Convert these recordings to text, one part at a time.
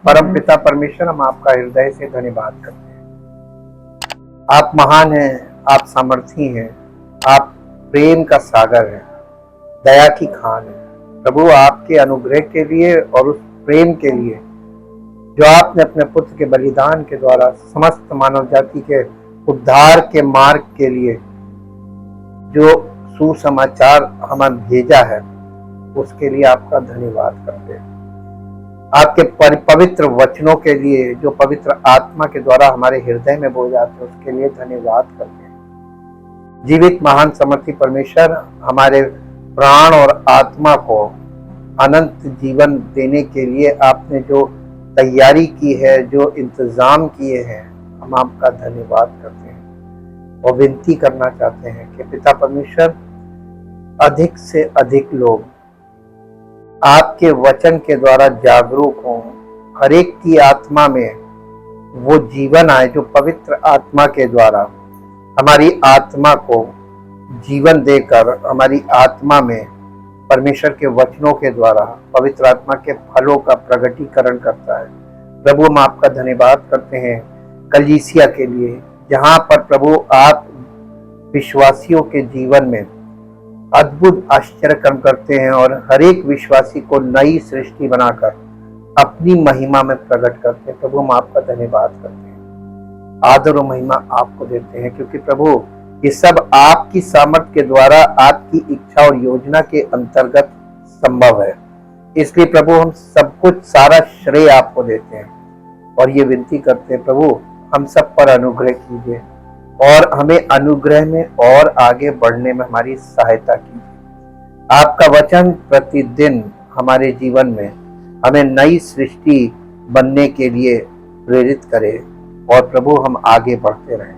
परम पिता परमेश्वर, हम आपका हृदय से धन्यवाद करते हैं। आप महान हैं, आप सामर्थी हैं, आप प्रेम का सागर हैं, दया की खान है। प्रभु, आपके अनुग्रह के लिए और उस प्रेम के लिए जो आपने अपने पुत्र के बलिदान के द्वारा समस्त मानव जाति के उद्धार के मार्ग के लिए जो सुसमाचार हमें भेजा है, उसके लिए आपका धन्यवाद करते हैं। आपके पवित्र वचनों के लिए जो पवित्र आत्मा के द्वारा हमारे हृदय में बोए जाते हैं, उसके लिए धन्यवाद करते हैं। जीवित महान समर्थी परमेश्वर, हमारे प्राण और आत्मा को अनंत जीवन देने के लिए आपने जो तैयारी की है, जो इंतजाम किए हैं, हम आपका धन्यवाद करते हैं और विनती करना चाहते हैं कि पिता परमेश्वर, अधिक से अधिक लोग आपके वचन के द्वारा जागरूक हों, हर एक की आत्मा में वो जीवन आए जो पवित्र आत्मा के द्वारा हमारी आत्मा को जीवन देकर हमारी आत्मा में परमेश्वर के वचनों के द्वारा पवित्र आत्मा के फलों का प्रगटीकरण करता है। प्रभु, हम आपका धन्यवाद करते हैं कलीसिया के लिए, जहाँ पर प्रभु आप विश्वासियों के जीवन में अद्भुत आश्चर्य कर्म करते हैं और हर एक विश्वासी को नई सृष्टि बनाकर अपनी महिमा में प्रकट करते हैं। प्रभु, हम आपका धन्यवाद करते हैं, आदर और महिमा आपको देते हैं, क्योंकि प्रभु ये सब आपकी सामर्थ्य के द्वारा आपकी इच्छा और योजना के अंतर्गत संभव है। इसलिए प्रभु, हम सब कुछ सारा श्रेय आपको देते हैं और ये विनती करते हैं प्रभु, हम सब पर अनुग्रह कीजिए और हमें अनुग्रह में और आगे बढ़ने में हमारी सहायता कीजिए। आपका वचन प्रतिदिन हमारे जीवन में हमें नई सृष्टि बनने के लिए प्रेरित करे और प्रभु हम आगे बढ़ते रहें।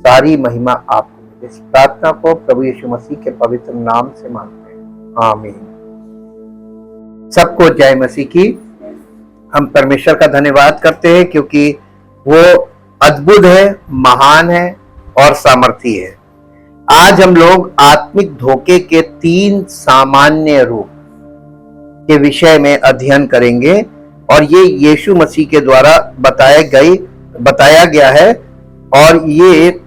सारी महिमा आपको। इस प्रार्थना को प्रभु यीशु मसीह के पवित्र नाम से मांगते हैं, आमीन। सबको जय मसीह की। हम परमेश्वर का धन्यवाद करते हैं क्योंकि वो अद्भुत है, महान है और सामर्थी है। आज हम लोग आत्मिक धोखे के 3 सामान्य रूप के विषय में अध्ययन करेंगे और ये यीशु मसीह के द्वारा बताया गया है और ये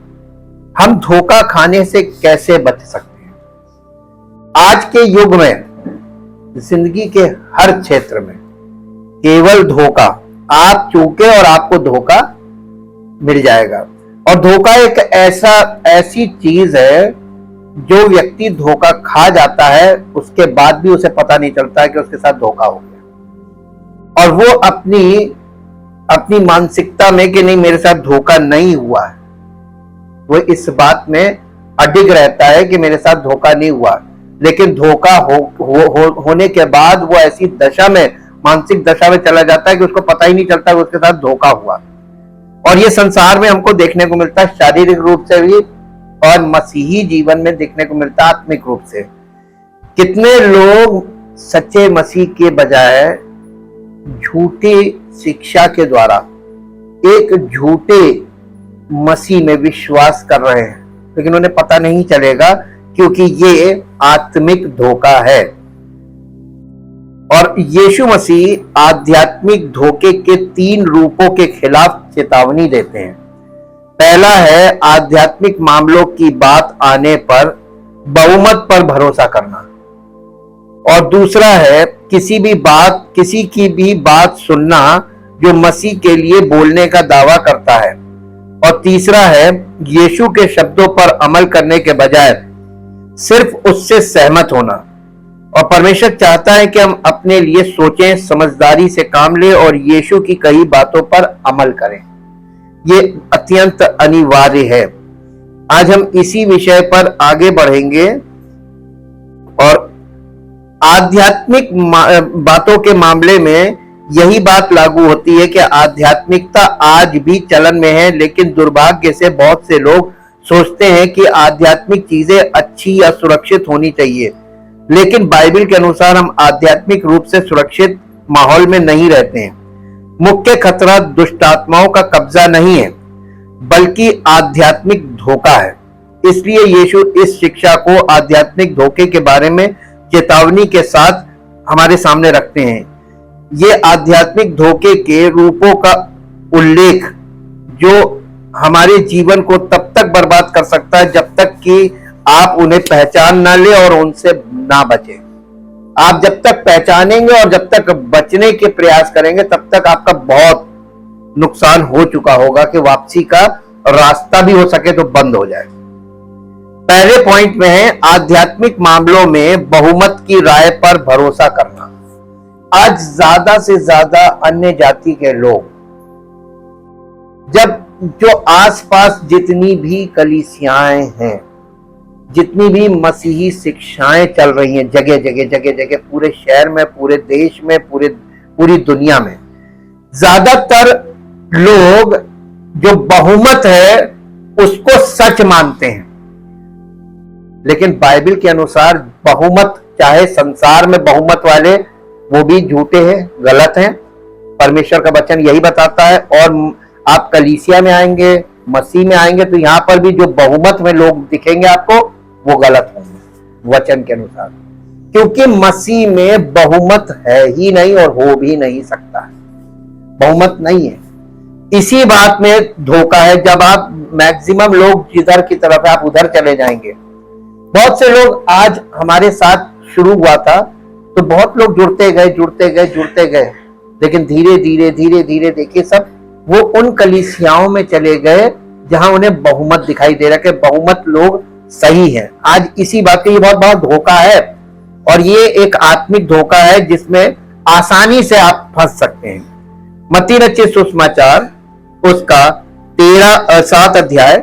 हम धोखा खाने से कैसे बच सकते हैं। आज के युग में जिंदगी के हर क्षेत्र में केवल धोखा, आप चूके और आपको धोखा मिल जाएगा। और धोखा एक ऐसी चीज है जो व्यक्ति धोखा खा जाता है, उसके बाद भी उसे पता नहीं चलता है कि उसके साथ धोखा हो गया, और वो अपनी मानसिकता में कि नहीं मेरे साथ धोखा नहीं हुआ है, वो इस बात में अडिग रहता है कि मेरे साथ धोखा नहीं हुआ। लेकिन धोखा होने के बाद वो ऐसी दशा में, मानसिक दशा में चला जाता है कि उसको पता ही नहीं चलता कि उसके साथ धोखा हुआ। और ये संसार में हमको देखने को मिलता है, शारीरिक रूप से भी और मसीही जीवन में देखने को मिलता है आत्मिक रूप से। कितने लोग सच्चे मसीह के बजाय झूठी शिक्षा के द्वारा एक झूठे मसीह में विश्वास कर रहे हैं, लेकिन उन्हें पता नहीं चलेगा क्योंकि ये आत्मिक धोखा है। और यीशु मसीह आध्यात्मिक धोखे के 3 रूपों के खिलाफ चेतावनी देते हैं। पहला है आध्यात्मिक मामलों की बात आने पर बहुमत पर भरोसा करना, और दूसरा है किसी की भी बात सुनना जो मसीह के लिए बोलने का दावा करता है, और तीसरा है यीशु के शब्दों पर अमल करने के बजाय सिर्फ उससे सहमत होना। और परमेश्वर चाहता है कि हम अपने लिए सोचें, समझदारी से काम लें और यीशु की कही बातों पर अमल करें। ये अत्यंत अनिवार्य है। आज हम इसी विषय पर आगे बढ़ेंगे और आध्यात्मिक बातों के मामले में यही बात लागू होती है कि आध्यात्मिकता आज भी चलन में है, लेकिन दुर्भाग्य से बहुत से लोग सोचते हैं कि आध्यात्मिक चीजें अच्छी या सुरक्षित होनी चाहिए, लेकिन बाइबल के अनुसार हम आध्यात्मिक रूप से सुरक्षित माहौल में नहीं रहते हैं। मुख्य खतरा दुष्ट आत्माओं का कब्जा नहीं है, बल्कि आध्यात्मिक धोखा है। इसलिए यीशु इस शिक्षा को आध्यात्मिक धोखे के बारे में चेतावनी के साथ हमारे सामने रखते हैं। ये आध्यात्मिक धोखे के रूपों का उल्लेख जो हमारे जीवन को तब तक बर्बाद कर सकता है जब तक कि आप उन्हें पहचान ना ले और उनसे ना बचे। आप जब तक पहचानेंगे और जब तक बचने के प्रयास करेंगे तब तक आपका बहुत नुकसान हो चुका होगा कि वापसी का रास्ता भी हो सके तो बंद हो जाए। पहले पॉइंट में है आध्यात्मिक मामलों में बहुमत की राय पर भरोसा करना। आज ज्यादा से ज्यादा अन्य जाति के लोग, जब जो आसपास जितनी भी कलीसियाएं हैं, जितनी भी मसीही शिक्षाएं चल रही हैं जगह जगह पूरे शहर में, पूरे देश में, पूरी दुनिया में, ज्यादातर लोग जो बहुमत है उसको सच मानते हैं। लेकिन बाइबल के अनुसार बहुमत, चाहे संसार में बहुमत वाले, वो भी झूठे हैं, गलत हैं। परमेश्वर का वचन यही बताता है। और आप कलीसिया में आएंगे, मसीह में आएंगे, तो यहां पर भी जो बहुमत में लोग दिखेंगे आपको, वो गलत होंगे वचन के अनुसार, क्योंकि मसीह में बहुमत है ही नहीं और हो भी नहीं सकता है। बहुमत नहीं है। इसी बात में धोखा है। जब आप मैक्सिमम लोग जिधर की तरफ है आप उधर चले जाएंगे। बहुत से लोग, आज हमारे साथ शुरू हुआ था तो बहुत लोग जुड़ते गए, लेकिन धीरे धीरे देखिए सब वो उन कलीसियाओं में चले गए जहां उन्हें बहुमत दिखाई दे रहा है कि बहुमत लोग सही है। आज इसी बात का ये बहुत बड़ा धोखा है और ये एक आत्मिक धोखा है जिसमें आसानी से आप फंस सकते हैं। मत्ती रचित सुसमाचार उसका 7 अध्याय,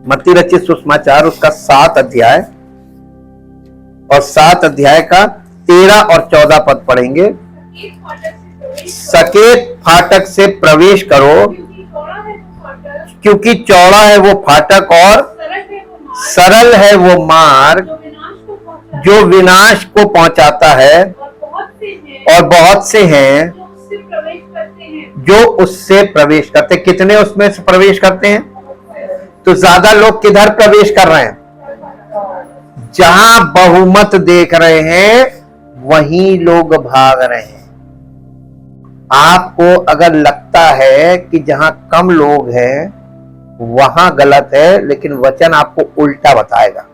मत्ती रचित सुसमाचार उसका 7 अध्याय और 7 अध्याय का 13 और 14 पद पढ़ेंगे। सकेत फाटक से प्रवेश करो, क्योंकि चौड़ा है वो फाटक और सरल है वो मार्ग जो विनाश को पहुंचाता है, और बहुत से हैं जो उससे प्रवेश करते। कितने उसमें से प्रवेश करते हैं? तो ज्यादा लोग किधर प्रवेश कर रहे हैं? जहां बहुमत देख रहे हैं वहीं लोग भाग रहे हैं। आपको अगर लगता है कि जहां कम लोग हैं वहां गलत है, लेकिन वचन आपको उल्टा बताएगा।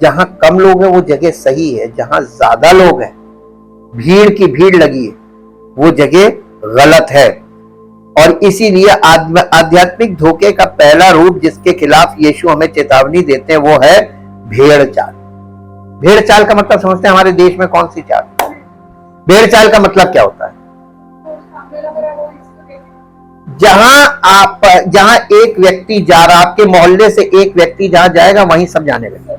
जहां कम लोग हैं वो जगह सही है, जहां ज्यादा लोग हैं, भीड़ की भीड़ लगी है, वो जगह गलत है। और इसीलिए आध्यात्मिक धोखे का पहला रूप जिसके खिलाफ यीशु हमें चेतावनी देते हैं वो है भेड़ चाल। भेड़ चाल का मतलब समझते हैं हमारे देश में कौन सी चाल? भेड़ चाल का मतलब क्या होता है? जहां एक व्यक्ति जा रहा, आपके मोहल्ले से एक व्यक्ति जहां जाएगा वहीं सब जाने लगे।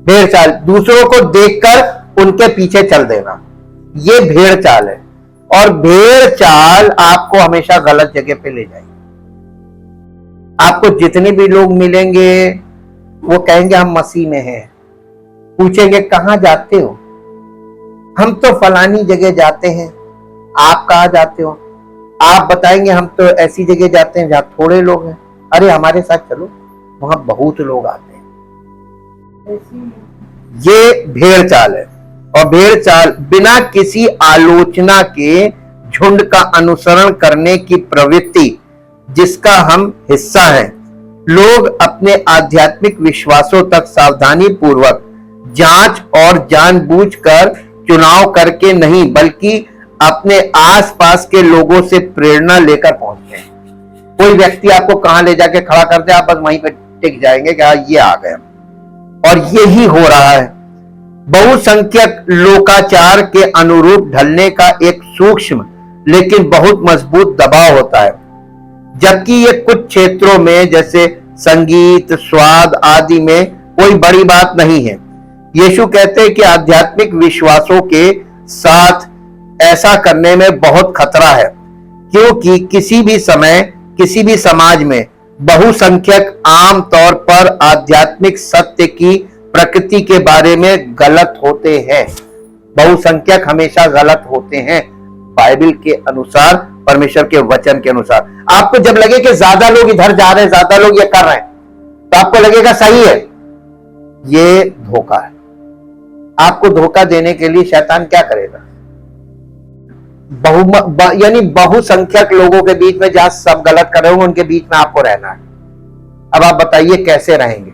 भेड़ चाल, दूसरों को देखकर उनके पीछे चल देना, ये भेड़ चाल है। और भेड़ चाल आपको हमेशा गलत जगह पे ले जाएगी। आपको जितने भी लोग मिलेंगे वो कहेंगे हम मसीह में हैं। पूछेंगे कहां जाते हो? हम तो फलानी जगह जाते हैं। आप कहां जाते हो? आप बताएंगे हम तो ऐसी जगह जाते हैं जहां थोड़े लोग हैं। अरे हमारे साथ चलो, वहां बहुत लोग आते हैं। ये भेड़ चाल है। और भेड़ चाल बिना किसी आलोचना के झुंड का अनुसरण करने की प्रवृत्ति जिसका हम हिस्सा हैं। लोग अपने आध्यात्मिक विश्वासों तक सावधानी पूर्वक जांच और जानबूझकर चुनाव करके नहीं, बल्कि अपने आसपास के लोगों से प्रेरणा लेकर पहुंचते हैं। कोई व्यक्ति आपको कहां ले जाके खड़ा कर दे, आप बस वहीं पे टिक जाएंगे कि ये आ गए। और यही हो रहा है। बहुसंख्यक लोकाचार के अनुरूप ढलने का एक सूक्ष्म लेकिन बहुत मजबूत दबाव होता है, जबकि ये कुछ क्षेत्रों में जैसे संगीत, स्वाद आदि में कोई बड़ी बात नहीं है। यीशु कहते हैं कि आध्यात्मिक विश्वासों के साथ ऐसा करने में बहुत खतरा है, क्योंकि किसी भी समय किसी भी समाज में बहुसंख्यक आम तौर पर आध्यात्मिक सत्य की प्रकृति के बारे में गलत होते हैं। बहुसंख्यक हमेशा गलत होते हैं बाइबल के अनुसार, परमेश्वर के वचन के अनुसार। आपको जब लगे कि ज्यादा लोग इधर जा रहे हैं, ज्यादा लोग ये कर रहे हैं, तो आपको लगेगा सही है। ये धोखा है। आपको धोखा देने के लिए शैतान क्या करेगा? यानी बहुसंख्यक लोगों के बीच में, जहां सब गलत कर रहे होंगे उनके बीच में आपको रहना है। अब आप बताइए कैसे रहेंगे?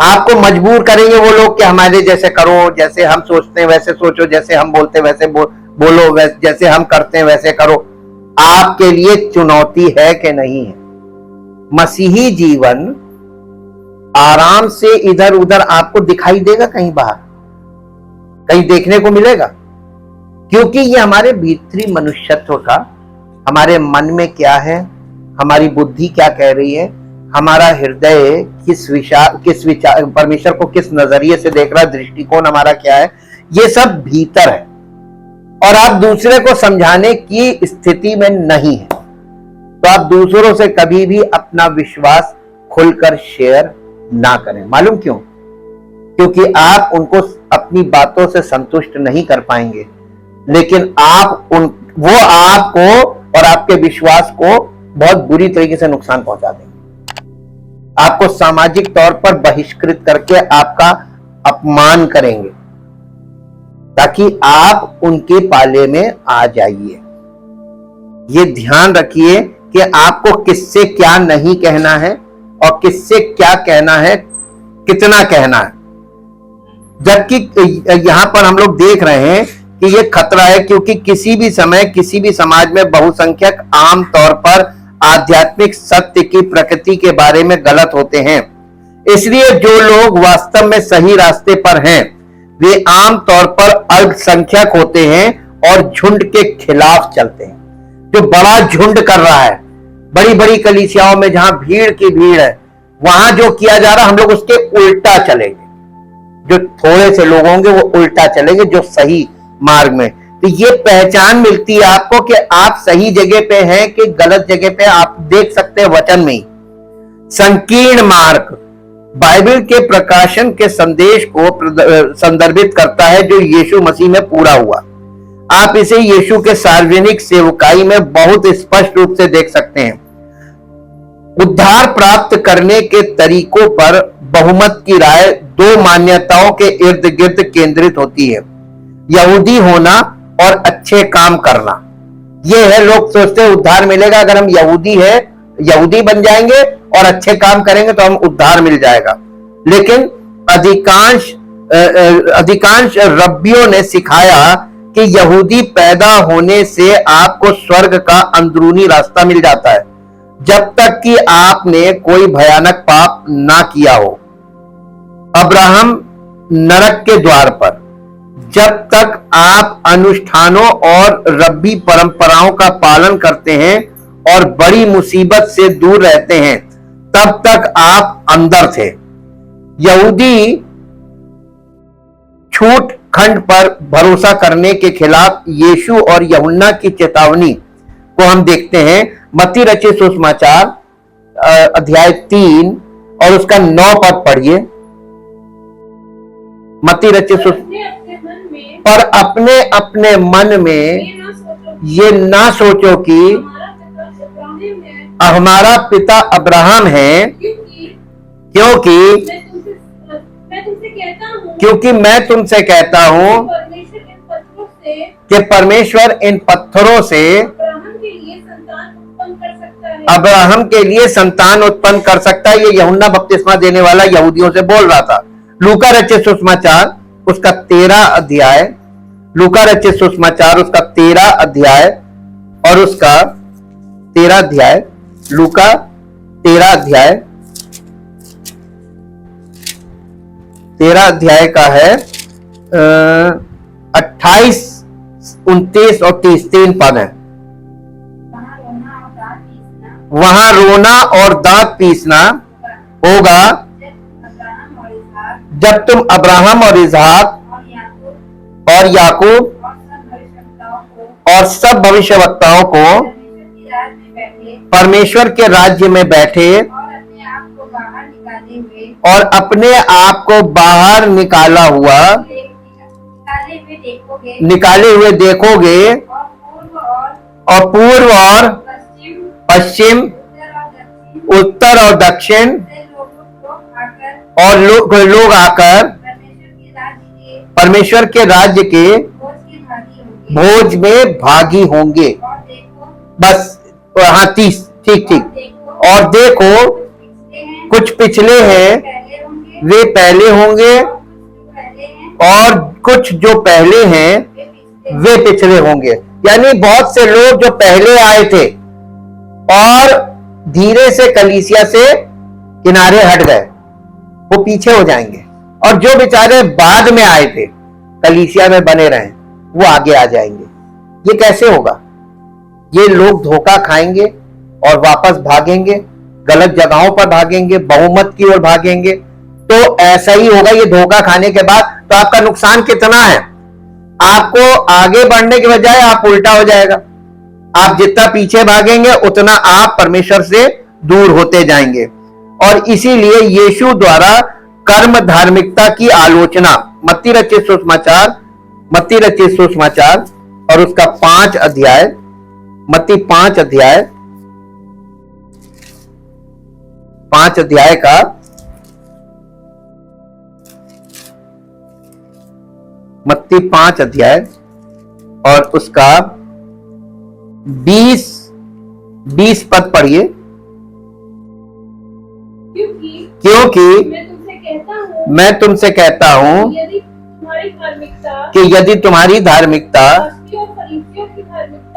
आपको मजबूर करेंगे वो लोग कि हमारे जैसे करो, जैसे हम सोचते हैं वैसे सोचो, जैसे हम बोलते हैं वैसे बोलो, जैसे हम करते हैं वैसे करो। आपके लिए चुनौती है कि नहीं है? मसीही जीवन आराम से इधर उधर आपको दिखाई देगा? कहीं बाहर कहीं देखने को मिलेगा? क्योंकि ये हमारे भीतरी मनुष्यत्व का, हमारे मन में क्या है, हमारी बुद्धि क्या कह रही है, हमारा हृदय किस विचार परमेश्वर को किस नजरिए से देख रहा है, दृष्टिकोण हमारा क्या है, ये सब भीतर है। और आप दूसरे को समझाने की स्थिति में नहीं है, तो आप दूसरों से कभी भी अपना विश्वास खुलकर शेयर ना करें। मालूम क्यों? क्योंकि आप उनको अपनी बातों से संतुष्ट नहीं कर पाएंगे, लेकिन वो आपको और आपके विश्वास को बहुत बुरी तरीके से नुकसान पहुंचा देंगे। आपको सामाजिक तौर पर बहिष्कृत करके आपका अपमान करेंगे, ताकि आप उनके पाले में आ जाइए। ये ध्यान रखिए कि आपको किससे क्या नहीं कहना है और किससे क्या कहना है, कितना कहना है। जबकि यहां पर हम लोग देख रहे हैं कि ये खतरा है, क्योंकि किसी भी समय किसी भी समाज में बहुसंख्यक आम तौर पर आध्यात्मिक सत्य की प्रकृति के बारे में गलत होते हैं। इसलिए जो लोग वास्तव में सही रास्ते पर हैं, वे आम तौर पर अल्पसंख्यक होते हैं और झुंड के खिलाफ चलते हैं। जो बड़ा झुंड कर रहा है, बड़ी बड़ी कलीसियाओं में जहां भीड़ की भीड़ है, वहां जो किया जा रहा है हम लोग उसके उल्टा चलेंगे। जो थोड़े से लोग होंगे वो उल्टा चलेंगे, जो सही मार्ग में। तो ये पहचान मिलती है आपको कि आप सही जगह पे हैं कि गलत जगह पे। आप देख सकते हैं वचन में ही संकीर्ण मार्ग बाइबल के प्रकाशन के संदेश को संदर्भित करता है, जो यीशु मसीह में पूरा हुआ। आप इसे यीशु के सार्वजनिक सेवकाई में बहुत स्पष्ट रूप से देख सकते हैं। उद्धार प्राप्त करने के तरीकों पर बहुमत की राय दो मान्यताओं के इर्द गिर्द केंद्रित होती है: यहूदी होना और अच्छे काम करना। यह है, लोग सोचते हैं उद्धार मिलेगा अगर हम यहूदी बन जाएंगे और अच्छे काम करेंगे तो हम उद्धार मिल जाएगा। लेकिन अधिकांश रब्बियों ने सिखाया कि यहूदी पैदा होने से आपको स्वर्ग का अंदरूनी रास्ता मिल जाता है, जब तक कि आपने कोई भयानक पाप ना किया हो। अब्राहम नरक के द्वार पर। जब तक आप अनुष्ठानों और रब्बी परंपराओं का पालन करते हैं और बड़ी मुसीबत से दूर रहते हैं, तब तक आप अंदर थे। यहूदी छूट खंड पर भरोसा करने के खिलाफ यीशु और यूहन्ना की चेतावनी को हम देखते हैं। मत्ती रचित सुसमाचार अध्याय 3 और उसका 9 पद पढ़िए। मत्ती रचित पर अपने अपने मन में ये ना सोचो कि हमारा पिता अब्राहम है, क्योंकि मैं तुमसे कहता हूं कि परमेश्वर इन पत्थरों से अब्राहम के लिए संतान उत्पन्न कर सकता है। ये यूहन्ना बपतिस्मा देने वाला यहूदियों से बोल रहा था। लूका रचित सुसमाचार उसका 13 अध्याय, लूका रचित सुसमाचार उसका 13 अध्याय और उसका 13 अध्याय, लूका 13 अध्याय, 13 अध्याय का है 28, 29 और 30 3 पद है। वहां रोना और दांत पीसना होगा जब तुम अब्राहम और इसहाक और याकूब और सब भविष्यवक्ताओं को परमेश्वर के राज्य में बैठे और अपने आप को बाहर निकाले हुए देखोगे, और पूर्व और पश्चिम, उत्तर और दक्षिण और लोग आकर परमेश्वर के राज्य के भोज में भागी होंगे। बस हाँ 30, ठीक ठीक। और देखो कुछ पिछले हैं वे पहले होंगे, और कुछ जो पहले हैं वे पिछले होंगे। यानी बहुत से लोग जो पहले आए थे और धीरे से कलीसिया से किनारे हट गए, वो पीछे हो जाएंगे, और जो बेचारे बाद में आए थे कलीसिया में बने रहे वो आगे आ जाएंगे। ये कैसे होगा? ये लोग धोखा खाएंगे और वापस भागेंगे, गलत जगहों पर भागेंगे, बहुमत की ओर भागेंगे। तो ऐसा ही होगा। ये धोखा खाने के बाद तो आपका नुकसान कितना है? आपको आगे बढ़ने के बजाय आप उल्टा हो जाएगा। आप जितना पीछे भागेंगे उतना आप परमेश्वर से दूर होते जाएंगे। और इसीलिए यीशु द्वारा कर्म धार्मिकता की आलोचना मत्ती रचित सुसमाचार और उसका 5 अध्याय, मत्ती 5 अध्याय का मत्ती 5 अध्याय और उसका 20 पद पढ़िए। क्योंकि मैं तुमसे कहता हूं कि यदि तुम्हारी धार्मिकता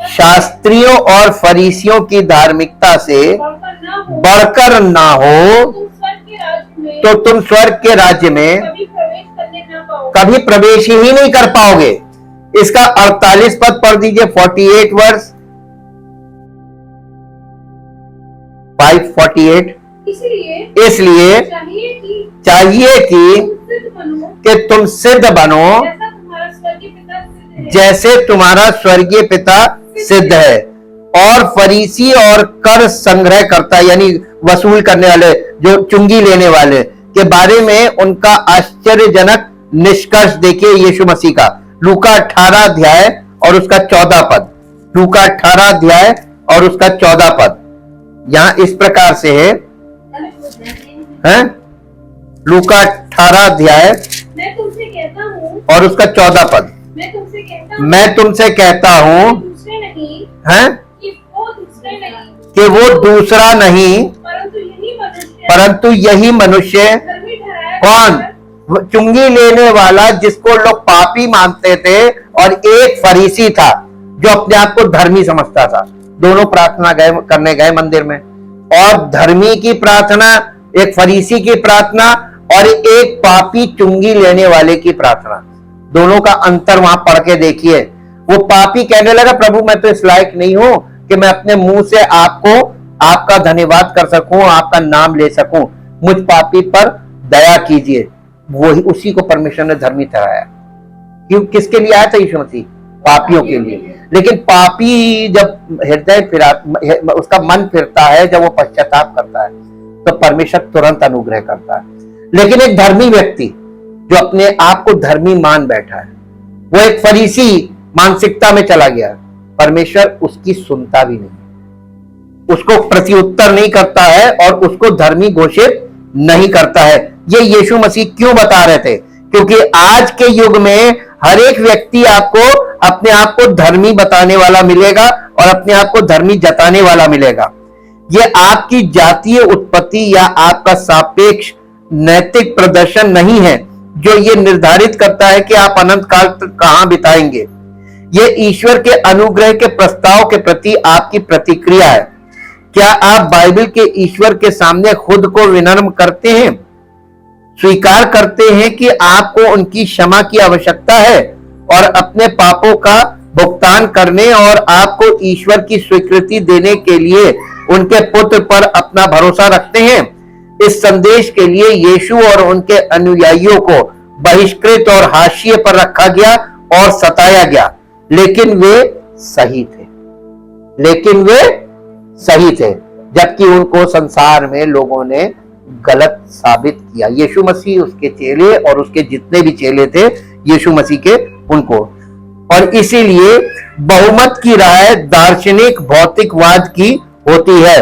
शास्त्रियों और फरीसियों की धार्मिकता से बढ़कर ना हो तो तुम स्वर्ग के राज्य में कभी प्रवेश ही नहीं कर पाओगे। इसका 48 पद पढ़ दीजिए, 48 वर्ष 5:48। इसलिए चाहिए कि तुम सिद्ध बनो जैसे तुम्हारा स्वर्गीय पिता सिद्ध है। और फरीसी और कर संग्रह करता यानी वसूल करने वाले, जो चुंगी लेने वाले के बारे में उनका आश्चर्यजनक निष्कर्ष देखिए यीशु मसीह का। लूका 18 अध्याय और उसका 14 पद। लूका 18 अध्याय और उसका 14 पद यहां इस प्रकार से है, लूका 18 अध्याय और उसका 14 पद। मैं तुमसे कहता हूं कि वो दूसरा नहीं परंतु यही मनुष्य कौन? चुंगी लेने वाला जिसको लोग पापी मानते थे, और एक फरीसी था जो अपने आप को धर्मी समझता था। दोनों प्रार्थना करने गए मंदिर में, और धर्मी की प्रार्थना, एक फरीसी की प्रार्थना और एक पापी चुंगी लेने वाले की प्रार्थना, दोनों का अंतर वहां पढ़ के देखिए। वो पापी कहने लगा, प्रभु मैं तो इस लायक नहीं हूं कि मैं अपने मुंह से आपका धन्यवाद कर सकूं, आपका नाम ले सकूं, मुझ पापी पर दया कीजिए। वही उसी को परमेश्वर ने धर्मी ठहराया। क्यों? किसके लिए आया था यीशु मसीह? पापियों के लिए। लेकिन पापी जब उसका मन फिरता है, जब वो पश्चाताप करता है तो परमेश्वर तुरंत अनुग्रह करता है। लेकिन एक धर्मी व्यक्ति जो अपने आप को धर्मी मान बैठा है, वो एक फरीसी मानसिकता में चला गया, परमेश्वर उसकी सुनता भी नहीं, उसको प्रत्युत्तर नहीं करता है और उसको धर्मी घोषित नहीं करता है। ये यीशु मसीह क्यों बता रहे थे? क्योंकि आज के युग में हर एक व्यक्ति आपको अपने आप को धर्मी बताने वाला मिलेगा और अपने आप को धर्मी जताने वाला मिलेगा। ये आपकी जातीय उत्पत्ति या आपका सापेक्ष नैतिक प्रदर्शन नहीं है जो ये निर्धारित करता है कि आप अनंत काल कहां बिताएंगे। ये ईश्वर के अनुग्रह के प्रस्ताव के प्रति आपकी प्रतिक्रिया है। क्या आप बाइबल के ईश्वर के सामने खुद को विनम्र करते हैं, स्वीकार करते हैं कि आपको उनकी क्षमा की आवश्यकता है और अपने पापों का भुगतान करने और आपको ईश्वर की स्वीकृति देने के लिए उनके पुत्र पर अपना भरोसा रखते हैं? इस संदेश के लिए यीशु और उनके अनुयायियों को बहिष्कृत और हाशिए पर रखा गया और सताया गया, लेकिन वे सही थे, जबकि उनको संसार में लोगों ने गलत साबित किया। यीशु मसीह, उसके चेले और उसके जितने भी चेले थे यीशु मसीह के, उनको। और इसीलिए बहुमत की राय दार्शनिक भौतिकवाद की होती है।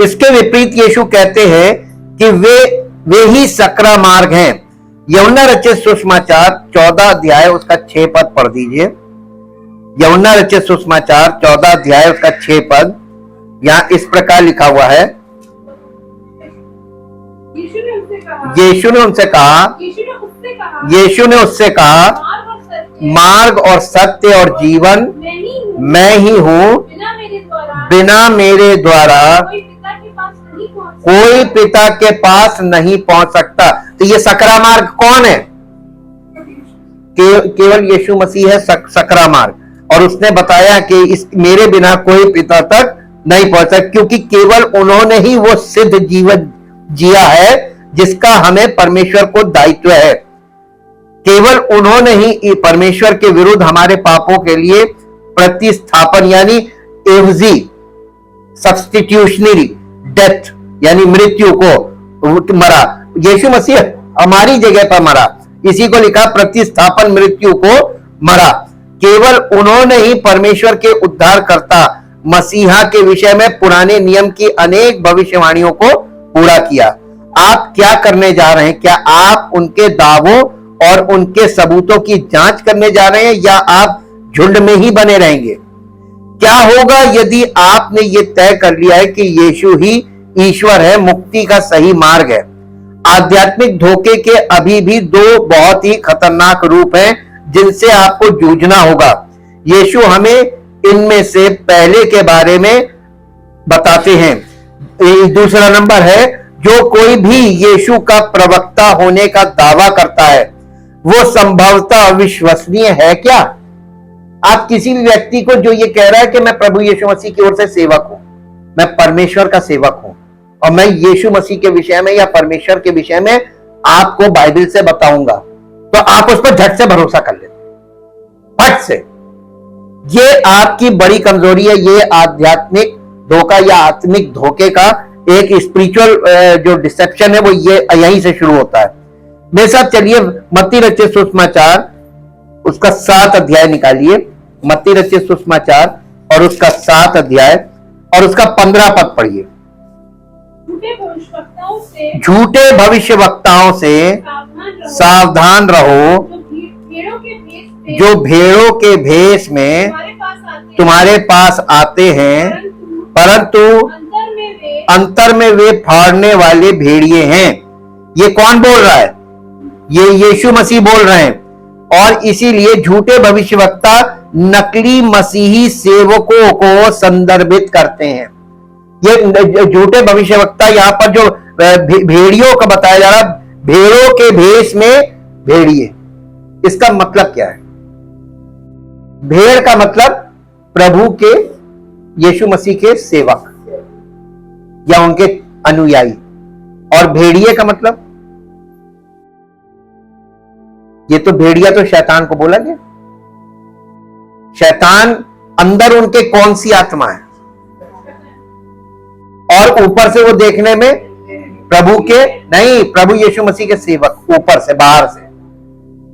इसके विपरीत यीशु कहते हैं कि वे ही सकरा मार्ग हैं। यूहन्ना रचित सुसमाचार 14 अध्याय उसका 6 पद पढ़ दीजिए। यूहन्ना रचित सुसमाचार 14 अध्याय उसका 6 पद, यहां इस प्रकार लिखा हुआ है। यीशु ने उससे कहा, मार्ग और सत्य और जीवन मैं ही हूं, बिना मेरे द्वारा कोई पिता के पास नहीं पहुंच सकता। तो ये सकरा मार्ग कौन है? केवल यीशु मसीह है सकरा मार्ग। और उसने बताया कि इस मेरे बिना कोई पिता तक नहीं पहुंच सकता, क्योंकि केवल उन्होंने ही वो सिद्ध जीवन जिया है जिसका हमें परमेश्वर को दायित्व है। केवल उन्होंने ही परमेश्वर के विरुद्ध हमारे पापों के लिए प्रतिस्थापन यानी एवजी सब्स्टिट्यूशनरी डेथ यानी मृत्यु को मरा। यीशु मसीह हमारी जगह पर मरा, इसी को लिखा प्रतिस्थापन मृत्यु को मरा। केवल उन्होंने ही परमेश्वर के उद्धारकर्ता मसीहा के विषय में पुराने नियम की अनेक भविष्यवाणियों को पूरा किया। आप क्या करने जा रहे हैं? क्या आप उनके दावों और उनके सबूतों की जांच करने जा रहे हैं, या आप झुंड में ही बने रहेंगे? क्या होगा यदि आपने ये तय कर लिया है कि यीशु ही ईश्वर है, मुक्ति का सही मार्ग है? आध्यात्मिक धोखे के अभी भी दो बहुत ही खतरनाक रूप हैं जिनसे आपको जूझना होगा। यीशु हमें इनमें से पहले के बारे में बताते हैं। दूसरा नंबर है, जो कोई भी यीशु का प्रवक्ता होने का दावा करता है वो संभवतः अविश्वसनीय है क्या? आप किसी भी व्यक्ति को जो ये कह रहा है कि मैं प्रभु यीशु मसीह की ओर से सेवक हूं, मैं परमेश्वर का सेवक हूं और मैं यीशु मसीह के विषय में या परमेश्वर के विषय में आपको बाइबल से बताऊंगा, तो आप उस पर झट से भरोसा कर लेते, फट से। ये आपकी बड़ी कमजोरी है। ये आध्यात्मिक धोखा या आत्मिक धोखे का एक स्पिरिचुअल जो डिसेप्शन है वो ये यहीं से शुरू होता है। मेरे साथ चलिए मत्ती रचित सुसमाचार उसका 7 अध्याय निकालिए। मत्ती रचित सुसमाचार और उसका 7 अध्याय और उसका 15 पद पढ़िए। झूठे भविष्यवक्ताओं से सावधान रहो, जो भेड़ों के भेष में तुम्हारे पास आते हैं, परंतु अंतर में वे फाड़ने वाले भेड़िए हैं। ये कौन बोल रहा है? ये यीशु मसीह बोल रहे हैं। और इसीलिए झूठे भविष्यवक्ता नकली मसीही सेवकों को संदर्भित करते हैं। ये झूठे भविष्यवक्ता यहां पर जो भेड़ियों का बताया जा रहा, भेड़ों के भेष में भेड़िए, इसका मतलब क्या है? भेड़ का मतलब प्रभु के यीशु मसीह के सेवक या उनके अनुयायी, और भेड़िए का मतलब, ये तो भेड़िया तो शैतान को बोला गया। शैतान अंदर उनके कौन सी आत्मा है, और ऊपर से वो देखने में प्रभु के नहीं, प्रभु यीशु मसीह के सेवक, ऊपर से बाहर से।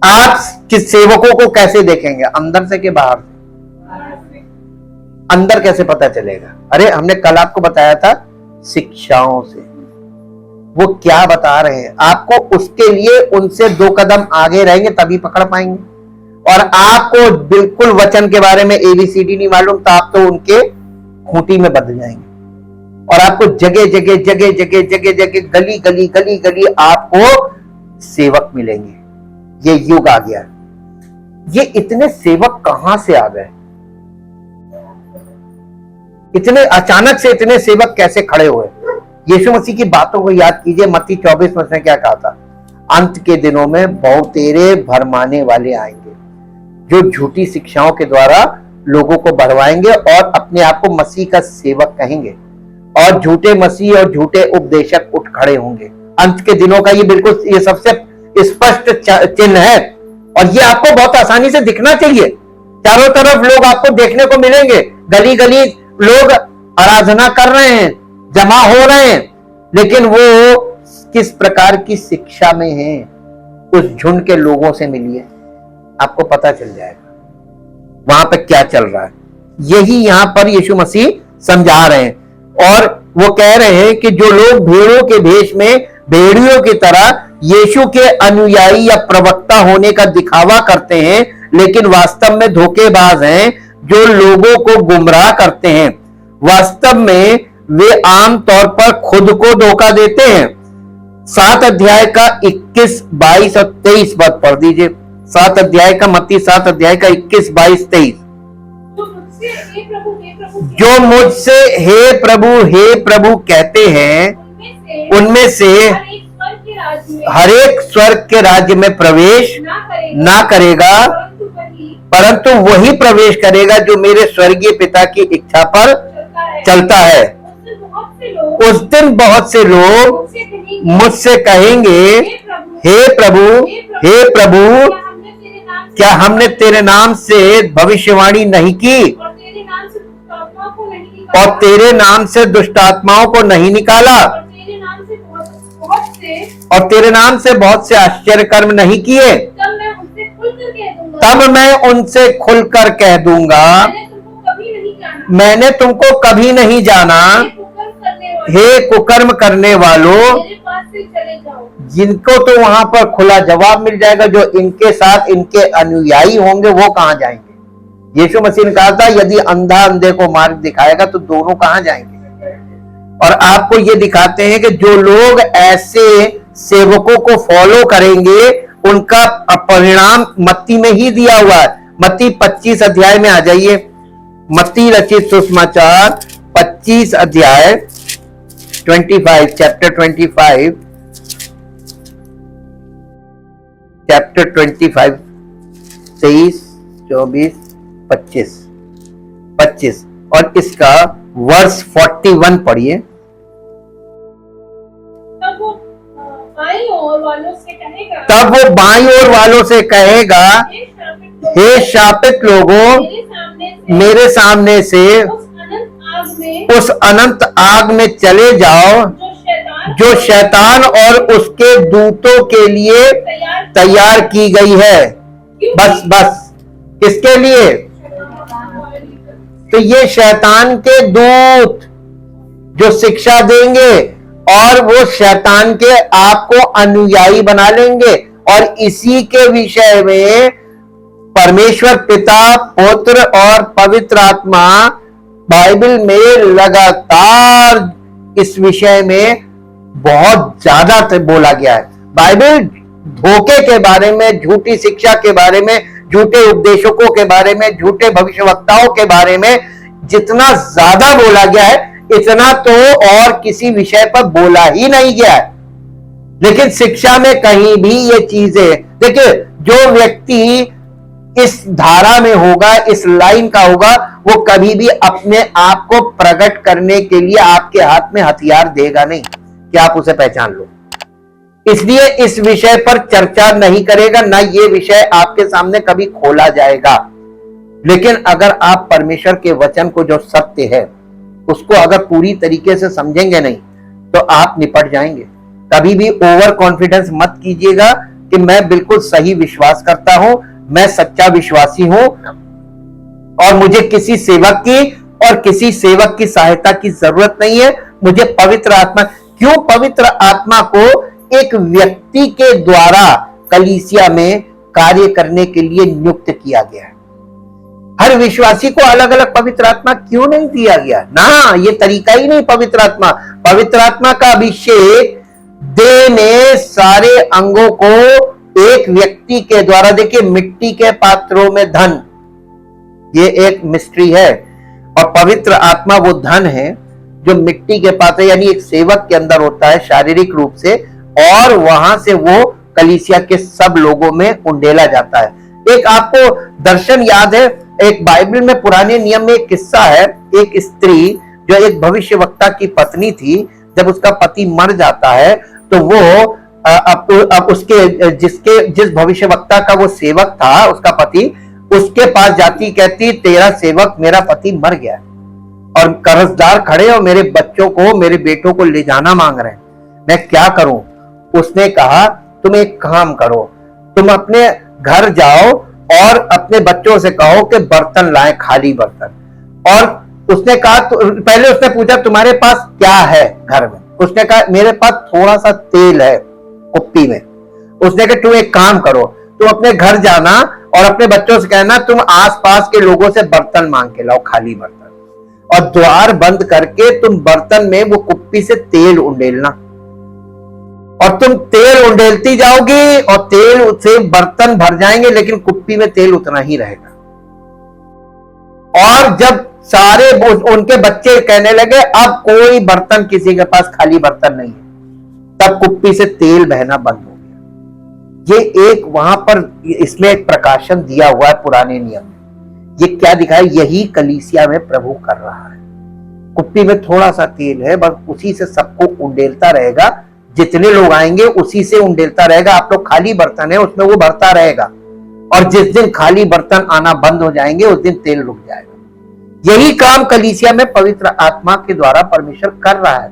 आप किस सेवकों को कैसे देखेंगे? अंदर से कि बाहर से? अंदर कैसे पता चलेगा? अरे हमने कल आपको बताया था शिक्षाओं से। वो क्या बता रहे हैं आपको, उसके लिए उनसे 2 कदम आगे रहेंगे तभी पकड़ पाएंगे। और आपको बिल्कुल वचन के बारे में ABCD नहीं मालूम तो आप तो उनके खूंटी में बदल जाएंगे। और आपको जगह जगह जगह जगह जगह जगह गली गली गली गली आपको सेवक मिलेंगे। ये युग आ गया। ये इतने सेवक कहां से आ गए? इतने अचानक से इतने सेवक कैसे खड़े हुए? यीशु मसीह की बातों को याद कीजिए। मत्ती 24 में उसने क्या कहा था? अंत के दिनों में बहुतेरे भरमाने वाले आएंगे, जो झूठी शिक्षाओं के द्वारा लोगों को भरवाएंगे और अपने आप को मसीह का सेवक कहेंगे, और झूठे मसीह और झूठे उपदेशक उठ खड़े होंगे। अंत के दिनों का ये बिल्कुल ये सबसे स्पष्ट चिन्ह है, और ये आपको बहुत आसानी से दिखना चाहिए। चारों तरफ लोग आपको देखने को मिलेंगे, गली गली लोग आराधना कर रहे हैं, जमा हो रहे हैं, लेकिन वो किस प्रकार की शिक्षा में हैं, उस झुंड के लोगों से मिलिए, आपको पता चल जाएगा वहां पे क्या चल रहा है। यही यहां पर यीशु मसीह समझा रहे हैं। और वो कह रहे हैं कि जो लोग भेड़ों के भेष में भेड़ियों की तरह यीशु के अनुयायी या प्रवक्ता होने का दिखावा करते हैं, लेकिन वास्तव में धोखेबाज हैं, जो लोगों को गुमराह करते हैं। वास्तव में वे आम तौर पर खुद को धोखा देते हैं। 7 अध्याय का 21, 22 और 23 पद पढ़ दीजिए। 7 अध्याय का, मत्ती 7 अध्याय का 21, 22, 23। जो मुझसे हे प्रभु कहते हैं, उनमें से हर एक स्वर्ग के राज्य में प्रवेश ना करेगा, परंतु वही प्रवेश करेगा जो मेरे स्वर्गीय पिता की इच्छा पर चलता है। उस दिन बहुत से लोग मुझसे कहेंगे, हे प्रभु, क्या हमने तेरे नाम से भविष्यवाणी नहीं की और तेरे नाम से दुष्ट आत्माओं को नहीं निकाला और तेरे नाम से बहुत से आश्चर्य कर्म नहीं किए? तब मैं उनसे खुलकर कह दूंगा, मैंने तुमको कभी नहीं जाना। हे कुकर्म करने वालों, जिनको तो वहां पर खुला जवाब मिल जाएगा, जो इनके साथ इनके अनुयायी होंगे वो कहां जाएंगे? यीशु मसीह ने कहा था, यदि अंधा अंधे को मार्ग दिखाएगा तो दोनों कहां जाएंगे? और आपको ये दिखाते हैं कि जो लोग ऐसे सेवकों को फॉलो करेंगे, उनका परिणाम मत्ती में ही दिया हुआ है। मत्ती 25 अध्याय में आ जाइए। मत्ती रचित सुसमाचार 25 अध्याय 25, चैप्टर 25, चैप्टर 25, 23, 24, 25 और इसका वर्ष 41 पढ़िए। तब वो बाईं ओर वालों से कहेगा, हे शापित लोगों, मेरे सामने से उस अनंत आग में चले जाओ, जो शैतान और उसके दूतों के लिए तैयार की गई है। बस किसके लिए? तो ये शैतान के दूत जो शिक्षा देंगे और वो शैतान के आपको अनुयायी बना लेंगे। और इसी के विषय में परमेश्वर पिता, पुत्र और पवित्र आत्मा बाइबल में लगातार इस विषय में बहुत ज्यादा बोला गया है। बाइबल धोखे के बारे में, झूठी शिक्षा के बारे में, झूठे उपदेशकों के बारे में, झूठे भविष्यवक्ताओं के बारे में जितना ज्यादा बोला गया है, इतना तो और किसी विषय पर बोला ही नहीं गया है। लेकिन शिक्षा में कहीं भी ये चीजें, देखिए, जो व्यक्ति इस धारा में होगा, इस लाइन का होगा, वो कभी भी अपने आप को प्रकट करने के लिए आपके हाथ में हथियार देगा नहीं कि आप उसे पहचान लो। इसलिए इस विषय पर चर्चा नहीं करेगा, ना ये विषय आपके सामने कभी खोला जाएगा। लेकिन अगर आप परमेश्वर के वचन को, जो सत्य है, उसको अगर पूरी तरीके से समझेंगे नहीं तो आप निपट जाएंगे। कभी भी ओवर कॉन्फिडेंस मत कीजिएगा कि मैं बिल्कुल सही विश्वास करता हूं, मैं सच्चा विश्वासी हूं और मुझे किसी सेवक की और किसी सेवक की सहायता की जरूरत नहीं है। मुझे पवित्र आत्मा, क्यों पवित्र आत्मा को एक व्यक्ति के द्वारा कलीसिया में कार्य करने के लिए नियुक्त किया गया है। हर विश्वासी को अलग अलग पवित्र आत्मा क्यों नहीं दिया गया? ना, ये तरीका ही नहीं। पवित्र आत्मा का अभिषेक देह में सारे अंगों को एक व्यक्ति के द्वारा, देखिए, मिट्टी के पात्रों में धन, ये एक मिस्ट्री है। और पवित्र आत्मा वो धन है जो मिट्टी के पात्र यानी एक सेवक के अंदर होता है शारीरिक रूप से, और वहां से वो कलीसिया के सब लोगों में उंडेला जाता है। एक आपको दर्शन याद है, एक बाइबल में पुराने नियम में एक किस्सा है। एक स्त्री जो एक भविष्यवक्ता की पत्नी थी, जब उसका पति मर जाता है तो वो अब उसके जिस भविष्यवक्ता का वो सेवक था, उसका पति, उसके पास जाती, कहती, तेरा सेवक, मेरा पति मर गया और कर्जदार खड़े और मेरे बच्चों को, मेरे बेटों को ले जाना मांग रहे हैं, मैं क्या करूं? उसने कहा, तुम एक काम करो, तुम अपने घर जाओ और अपने बच्चों से कहो कि बर्तन लाएं, खाली बर्तन, और उसने कहा पहले उसने पूछा तुम्हारे पास क्या है घर में? उसने कहा मेरे पास थोड़ा सा तेल है कुप्पी में। उसने कहा तुम एक काम करो, तुम अपने घर जाना और अपने बच्चों से कहना तुम आसपास के लोगों से बर्तन मांग के लाओ, खाली बर्तन, और द्वार बंद करके तुम बर्तन में वो कुप्पी से तेल उंडेलना, और तुम तेल उंडेलती जाओगी और तेल से बर्तन भर जाएंगे लेकिन कुप्पी में तेल उतना ही रहेगा। और जब सारे उनके बच्चे कहने लगे अब कोई बर्तन, किसी के पास खाली बर्तन नहीं है, तब कुप्पी से तेल बहना बंद हो गया। ये एक वहां पर इसमें एक प्रकाशन दिया हुआ है पुराने नियम में। ये क्या दिखाया? यही कलीसिया में प्रभु कर रहा है। कुप्पी में थोड़ा सा तेल है, बस उसी से सबको उंडेलता रहेगा, जितने लोग आएंगे उसी से उंडेलता रहेगा। आप लोग खाली बर्तन है उसमें वो भरता रहेगा, और जिस दिन खाली बर्तन आना बंद हो जाएंगे उस दिन तेल रुक जाएगा। यही काम कलीसिया में पवित्र आत्मा के द्वारा परमेश्वर कर रहा है,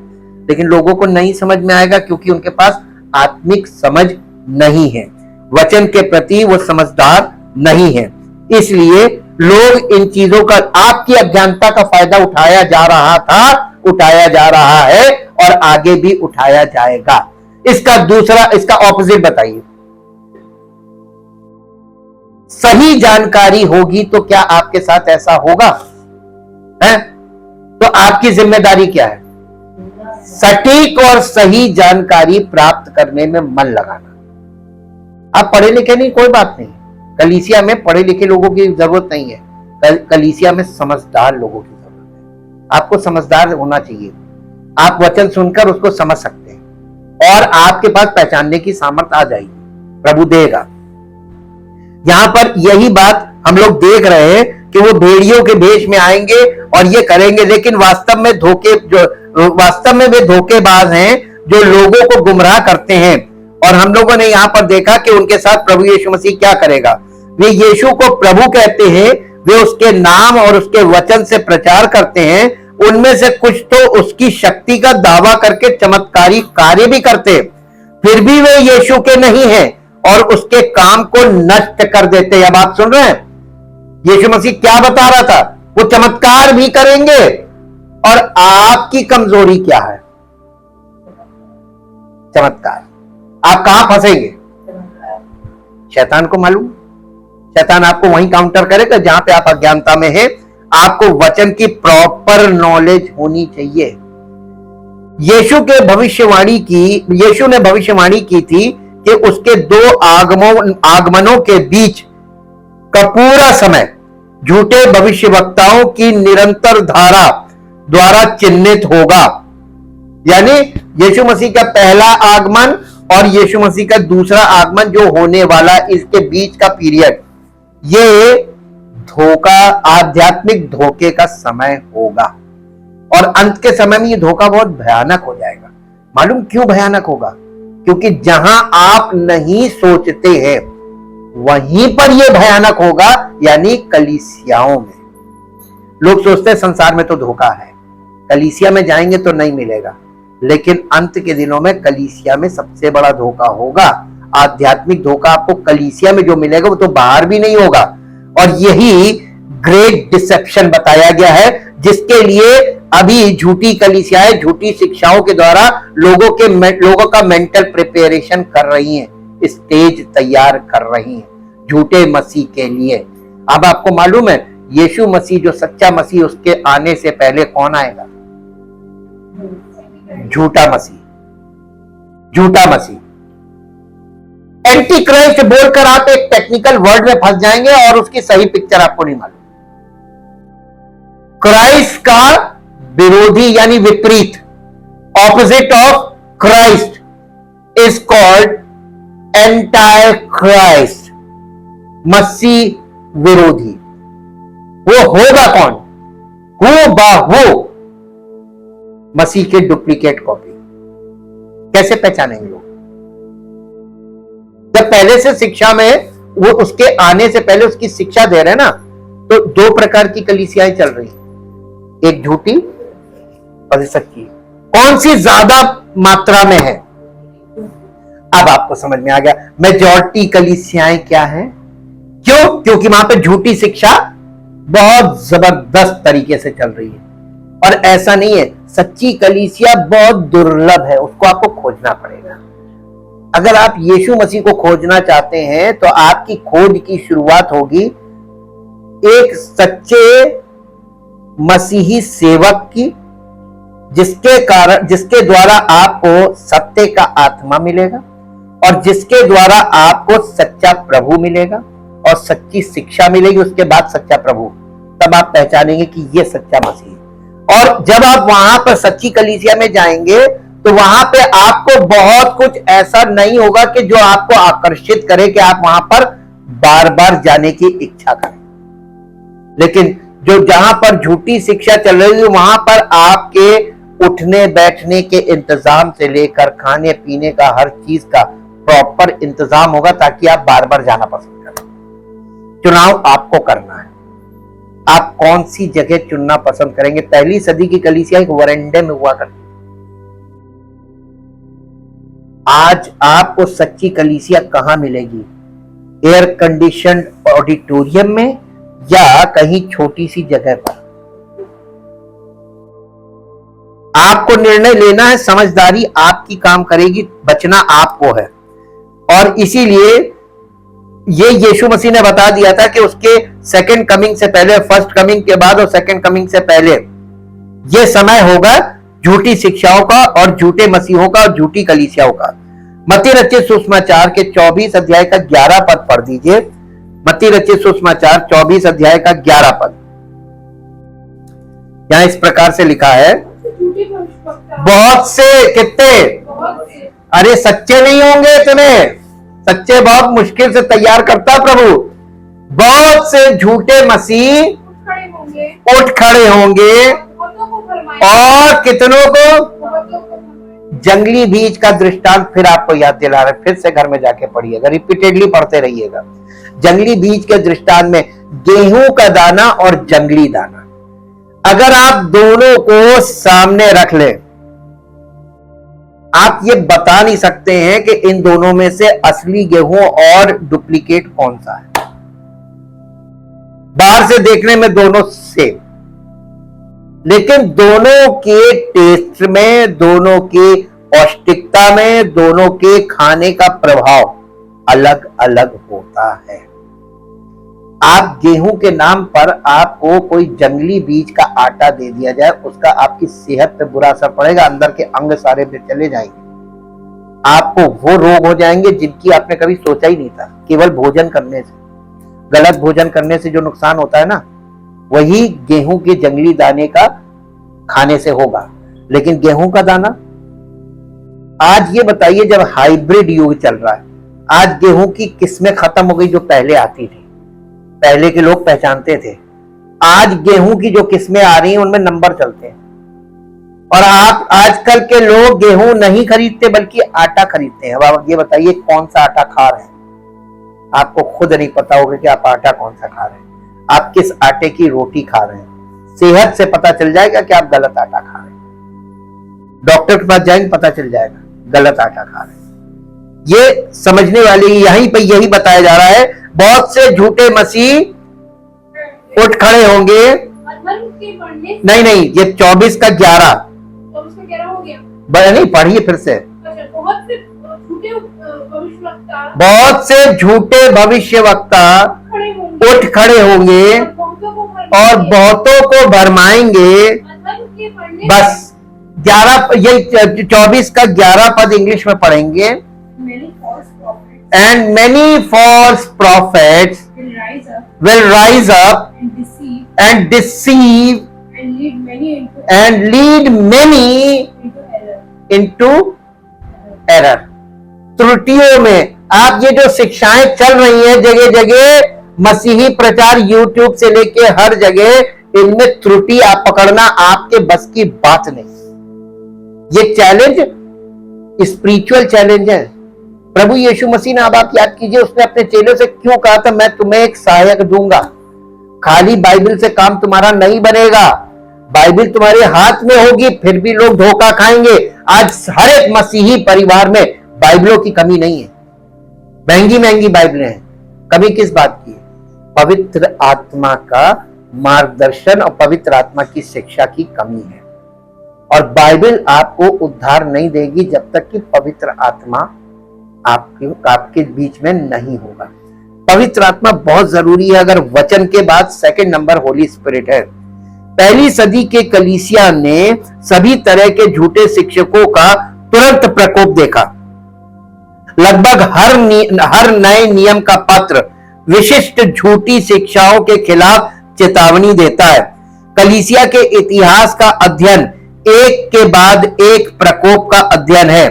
लेकिन लोगों को नहीं समझ में आएगा क्योंकि उनके पास आत्मिक समझ नहीं है, वचन के प्रति वो समझदार नहीं है। इसलिए लोग इन चीजों का, आपकी अज्ञानता का फायदा उठाया जा रहा था, उठाया जा रहा है और आगे भी उठाया जाएगा। इसका दूसरा, इसका ऑपोजिट बताइए। सही जानकारी होगी तो क्या आपके साथ ऐसा होगा? है? तो आपकी जिम्मेदारी क्या है? सटीक और सही जानकारी प्राप्त करने में मन लगाना। आप पढ़े लिखे नहीं, कोई बात नहीं, कलीसिया में पढ़े लिखे लोगों की जरूरत नहीं है, कलीसिया में समझदार लोगों की जरूरत है। आपको समझदार होना चाहिए, आप वचन सुनकर उसको समझ सकते हैं और आपके पास पहचानने की सामर्थ्य आ जाएगी, प्रभु देगा। यहां पर यही बात हम लोग देख रहे हैं कि वो भेड़ियों के भेष में आएंगे और ये करेंगे, लेकिन वास्तव में वे धोखेबाज हैं जो लोगों को गुमराह करते हैं। और हम लोगों ने यहां पर देखा कि उनके साथ प्रभु यीशु मसीह क्या करेगा। वे यीशु को प्रभु कहते हैं, वे उसके नाम और उसके वचन से प्रचार करते हैं, उनमें से कुछ तो उसकी शक्ति का दावा करके चमत्कारी कार्य भी करते, फिर भी वे यीशु के नहीं हैं और उसके काम को नष्ट कर देते हैं। अब आप सुन रहे हैं यीशु मसीह क्या बता रहा था? वो चमत्कार भी करेंगे और आपकी कमजोरी क्या है? चमत्कार। आप कहां फंसेंगे? शैतान को मालूम, शैतान आपको वहीं काउंटर करेगा जहां पे आप अज्ञानता में हैं। आपको वचन की प्रॉपर नॉलेज होनी चाहिए। यीशु ने भविष्यवाणी की थी कि उसके दो आगमनों के बीच का पूरा समय झूठे भविष्यवक्ताओं की निरंतर धारा द्वारा चिन्हित होगा। यानी यीशु मसीह का पहला आगमन और यीशु मसीह का दूसरा आगमन जो होने वाला, इसके बीच का पीरियड, ये धोखा, आध्यात्मिक धोखे का समय होगा। और अंत के समय में ये धोखा बहुत भयानक हो जाएगा। मालूम क्यों भयानक होगा? क्योंकि जहां आप नहीं सोचते हैं वहीं पर यह भयानक होगा, यानी कलीसियाओं में। लोग सोचते हैं संसार में तो धोखा है, कलीसिया में जाएंगे तो नहीं मिलेगा, लेकिन अंत के दिनों में कलीसिया में सबसे बड़ा धोखा होगा। आध्यात्मिक धोखा आपको कलीसिया में जो मिलेगा वो तो बाहर भी नहीं होगा। और यही ग्रेट डिसेप्शन बताया गया है, जिसके लिए अभी झूठी कलीसियाएं झूठी शिक्षाओं के द्वारा लोगों का मेंटल प्रिपरेशन कर रही हैं, स्टेज तैयार कर रही हैं झूठे मसीह के लिए। अब आपको मालूम है यीशु मसीह जो सच्चा मसीह, उसके आने से पहले कौन आएगा? झूठा मसीह। झूठा मसीह, एंटी क्राइस्ट बोलकर आप एक टेक्निकल वर्ड में फंस जाएंगे और उसकी सही पिक्चर आपको नहीं मालूम। क्राइस्ट का विरोधी यानी विपरीत, opposite of Christ is called antichrist, मसीह विरोधी। वो होगा कौन? हूबहू मसीह के डुप्लीकेट कॉपी। कैसे पहचानेंगे लोग? जब पहले से शिक्षा में वो उसके आने से पहले उसकी शिक्षा दे रहे हैं ना, तो दो प्रकार की कलीसियाएं चल रही, एक झूठी और एक सच्ची। कौन सी ज्यादा मात्रा में है? अब आपको समझ में आ गया मेजॉरिटी कलीसियाएं क्या है। क्यों? क्योंकि वहां पे झूठी शिक्षा बहुत जबरदस्त तरीके से चल रही है। और ऐसा नहीं है, सच्ची कलीसिया बहुत दुर्लभ है, उसको आपको खोजना पड़ेगा। अगर आप यीशु मसीह को खोजना चाहते हैं तो आपकी खोज की शुरुआत होगी एक सच्चे मसीही सेवक की, जिसके द्वारा आपको सत्य का आत्मा मिलेगा और जिसके द्वारा आपको सच्चा प्रभु मिलेगा और सच्ची शिक्षा मिलेगी, उसके बाद सच्चा प्रभु। तब आप पहचानेंगे कि ये सच्चा मसीह है। और जब आप वहां पर सच्ची कलीसिया में जाएंगे तो वहां पे आपको बहुत कुछ ऐसा नहीं होगा कि जो आपको आकर्षित करे कि आप वहां पर बार बार जाने की इच्छा करें। लेकिन जो जहां पर झूठी शिक्षा चल रही है वहां पर आपके उठने बैठने के इंतजाम से लेकर खाने पीने का हर चीज का प्रॉपर इंतजाम होगा ताकि आप बार बार जाना पसंद करें। चुनाव आपको करना है, आप कौन सी जगह चुनना पसंद करेंगे। पहली सदी की कलीसिया एक वरांडे में हुआ करती, आज आपको सच्ची कलीसिया कहां मिलेगी? एयर कंडीशन्ड ऑडिटोरियम में या कहीं छोटी सी जगह पर? आपको निर्णय लेना है, समझदारी आपकी काम करेगी, बचना आपको है। और इसीलिए ये यीशु मसीह ने बता दिया था कि उसके सेकंड कमिंग से पहले, फर्स्ट कमिंग के बाद और सेकंड कमिंग से पहले ये समय होगा झूठी शिक्षाओं का और झूठे मसीहों का और झूठी कलीसियाओं का। मत्ती रचित सुसमाचार के 24 अध्याय का 11 पद पढ़ दीजिए। मत्ती रचित सुसमाचार 24 अध्याय का 11 पद, यहां इस प्रकार से लिखा है, बहुत से कितने, अरे सच्चे नहीं होंगे इतने, सच्चे बहुत मुश्किल से तैयार करता प्रभु। बहुत से झूठे मसीह उठ खड़े होंगे और कितनों को, जंगली बीज का दृष्टांत फिर आपको याद दिला रहे, फिर से घर में जाके पढ़िएगा, रिपीटेडली पढ़ते रहिएगा। जंगली बीज के दृष्टांत में गेहूं का दाना और जंगली दाना, अगर आप दोनों को सामने रख लें, आप ये बता नहीं सकते हैं कि इन दोनों में से असली गेहूं और डुप्लीकेट कौन सा है। बाहर से देखने में दोनों सेम, लेकिन दोनों के टेस्ट में, दोनों के पौष्टिकता में, दोनों के खाने का प्रभाव अलग अलग होता है। आप गेहूं के नाम पर आपको कोई जंगली बीज का आटा दे दिया जाए, उसका आपकी सेहत पे बुरा असर पड़ेगा, अंदर के अंग सारे में चले जाएंगे, आपको वो रोग हो जाएंगे जिनकी आपने कभी सोचा ही नहीं था। केवल भोजन करने से, गलत भोजन करने से जो नुकसान होता है ना, वही गेहूं के जंगली दाने का खाने से होगा। लेकिन गेहूं का दाना, आज ये बताइए, जब हाइब्रिड युग चल रहा है, आज गेहूं की किस्में खत्म हो गई जो पहले आती थी, पहले के लोग पहचानते थे। आज गेहूं की जो किस्में आ रही हैं उनमें नंबर चलते हैं। और आप आजकल के लोग गेहूं नहीं खरीदते बल्कि आटा खरीदते हैं। अब आप ये बताइए कौन सा आटा खा रहे हैं? आपको खुद नहीं पता होगा कि आप आटा कौन सा खा रहे हैं, आप किस आटे की रोटी खा रहे हैं। सेहत से पता चल जाएगा कि आप गलत आटा खा रहे हैं। डॉक्टर के पास जाएंगे, पता चल जाएगा गलत आटा खा रहे हैं। ये समझने वाली यहीं पे यही बताया जा रहा है, बहुत से झूठे मसीह उठ खड़े होंगे। नहीं नहीं, ये 24 का 11 हो गया। नहीं, पढ़िए फिर से। बहुत से झूठे भविष्यवक्ता उठ खड़े होंगे और बहुतों को भरमाएंगे। बस 11, ये 24 का 11 पद इंग्लिश में पढ़ेंगे। And many false prophets will rise up and deceive and lead many into error। त्रुटियों में आप ये जो शिक्षाएं चल रही हैं जगह जगह, मसीही प्रचार यूट्यूब से लेके हर जगह, इनमें त्रुटि आप पकड़ना आपके बस की बात नहीं। ये चैलेंज स्पिरिचुअल चैलेंज है। प्रभु यीशु मसीह ने, अब आप याद कीजिए, उसने अपने चेलों से क्यों कहा था, मैं तुम्हें एक सहायक दूंगा। खाली बाइबल से काम तुम्हारा नहीं बनेगा, बाइबल तुम्हारे हाथ में होगी फिर भी लोग धोखा खाएंगे। आज हर एक मसीही परिवार में बाइबलों की कमी नहीं है, महंगी महंगी बाइबलें हैं। कमी किस बात की? पवित्र आत्मा का मार्गदर्शन और पवित्र आत्मा की शिक्षा की कमी है। और बाइबल आपको उद्धार नहीं देगी जब तक कि पवित्र आत्मा आपके बीच में नहीं होगा। पवित्र आत्मा बहुत जरूरी है। अगर वचन के बाद सेकंड नंबर होली स्पिरिट है। पहली सदी के कलीसिया ने सभी तरह के झूठे शिक्षकों का तुरंत प्रकोप देखा। लगभग हर नए नियम का पत्र विशिष्ट झूठी शिक्षाओं के खिलाफ चेतावनी देता है। कलीसिया के इतिहास का अध्ययन एक के बाद एक प्रकोप का अध्ययन है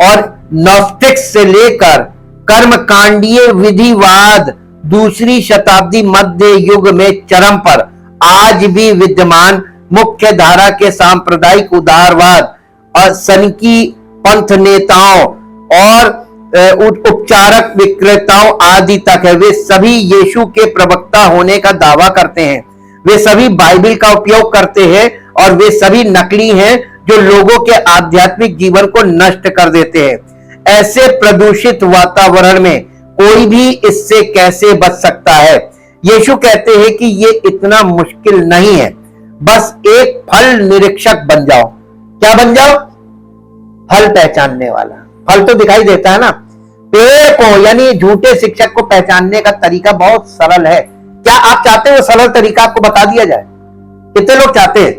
और नॉस्टिक्स से लेकर कर्मकांडीय विधिवाद दूसरी शताब्दी मध्य युग में चरम पर आज भी विद्यमान मुख्य धारा के सांप्रदायिक उदारवाद और सनकी पंथ नेताओं और उपचारक विक्रेताओं आदि तक है। वे सभी यीशु के प्रवक्ता होने का दावा करते हैं। वे सभी बाइबल का उपयोग करते हैं और वे सभी नकली हैं जो लोगों के आध्यात्मिक जीवन को नष्ट कर देते हैं। ऐसे प्रदूषित वातावरण में कोई भी इससे कैसे बच सकता है? यीशु कहते हैं कि ये इतना मुश्किल नहीं है, बस एक फल निरीक्षक बन जाओ। क्या बन जाओ? फल पहचानने वाला। फल तो दिखाई देता है ना। पेड़ को यानी झूठे शिक्षक को पहचानने का तरीका बहुत सरल है। क्या आप चाहते हो सरल तरीका आपको बता दिया जाए? कितने लोग चाहते हैं?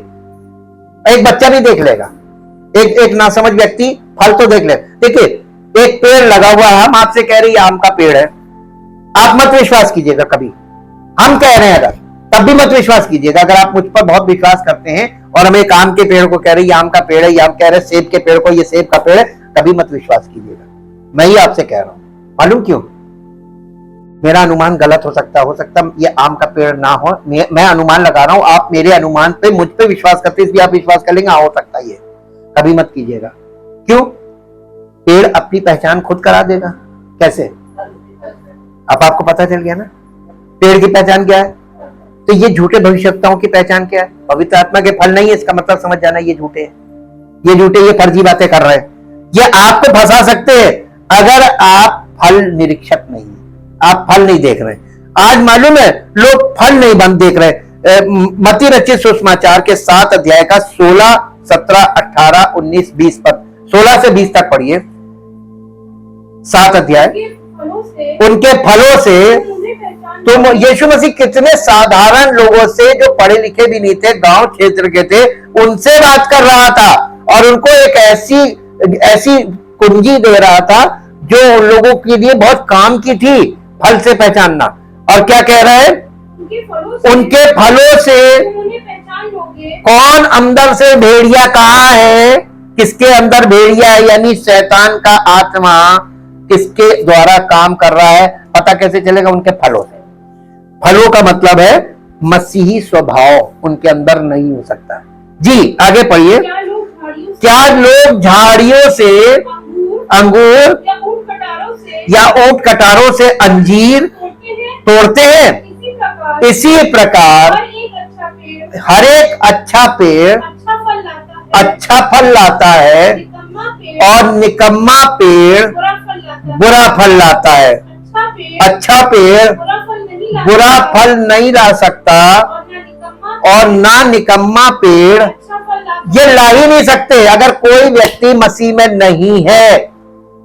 एक बच्चा भी देख लेगा, एक नासमझ व्यक्ति फल तो देख ले। देखिए, एक पेड़ लगा हुआ है, हम आपसे कह रहे हैं आम का पेड़ है, आप मत विश्वास कीजिएगा कभी। हम कह रहे हैं अगर, तब भी मत विश्वास कीजिएगा। अगर आप मुझ पर बहुत विश्वास करते हैं और हम एक आम के पेड़ को कह रहे हैं आम का पेड़ है, या हम कह रहे हैं सेब के पेड़ को ये सेब का पेड़ है, कभी मत विश्वास कीजिएगा। मैं ही आपसे कह रहा हूं। मालूम क्यों? मेरा अनुमान गलत हो सकता ये आम का पेड़ ना हो। मैं अनुमान लगा रहा हूं, आप मेरे अनुमान पे मुझ पे विश्वास करते, इसलिए आप विश्वास कर लेंगे हो सकता है ये। कभी मत कीजिएगा। क्यों? पेड़ अपनी पहचान खुद करा देगा। कैसे? अब आपको पता चल गया ना पेड़ की पहचान क्या है। तो ये झूठे भविष्यवक्ताओं की पहचान क्या है? पवित्र आत्मा के फल नहीं है, इसका मतलब समझ जाना ये झूठे हैं, ये फर्जी बातें कर रहे हैं। ये आपको फंसा सकते हैं अगर आप फल निरीक्षक नहीं है, आप फल नहीं देख रहे। आज मालूम है लोग फल नहीं बंद देख रहे। मत्ती रचित सुसमाचार के 7 अध्याय का 16, 17, 18, 19, 20 पद, 16 से 20 तक पढ़िए। 7 अध्याय। उनके फलों से तुम, यीशु मसीह कितने साधारण लोगों से जो पढ़े लिखे भी नहीं थे, गांव क्षेत्र के थे, उनसे बात कर रहा था और उनको एक ऐसी कुंजी दे रहा था जो उन लोगों के लिए बहुत काम की थी, फल से पहचानना। और क्या कह रहा है? उनके फलों से कौन अंदर से भेड़िया कहाँ है, किसके अंदर भेड़िया है, यानी शैतान का आत्मा किसके द्वारा काम कर रहा है पता कैसे चलेगा? उनके फलों से। फलों का मतलब है मसीही स्वभाव उनके अंदर नहीं हो सकता। जी आगे पढ़िए। क्या लोग झाड़ियों से अंगूर या ऊंट कटारों से अंजीर तोड़ते हैं? इसी प्रकार हर एक अच्छा पेड़ अच्छा फल लाता है और निकम्मा पेड़ बुरा फल लाता है। अच्छा पेड़ बुरा फल नहीं ला सकता और ना निकम्मा पेड़ ये ला ही नहीं सकते। अगर कोई व्यक्ति मसीह में नहीं है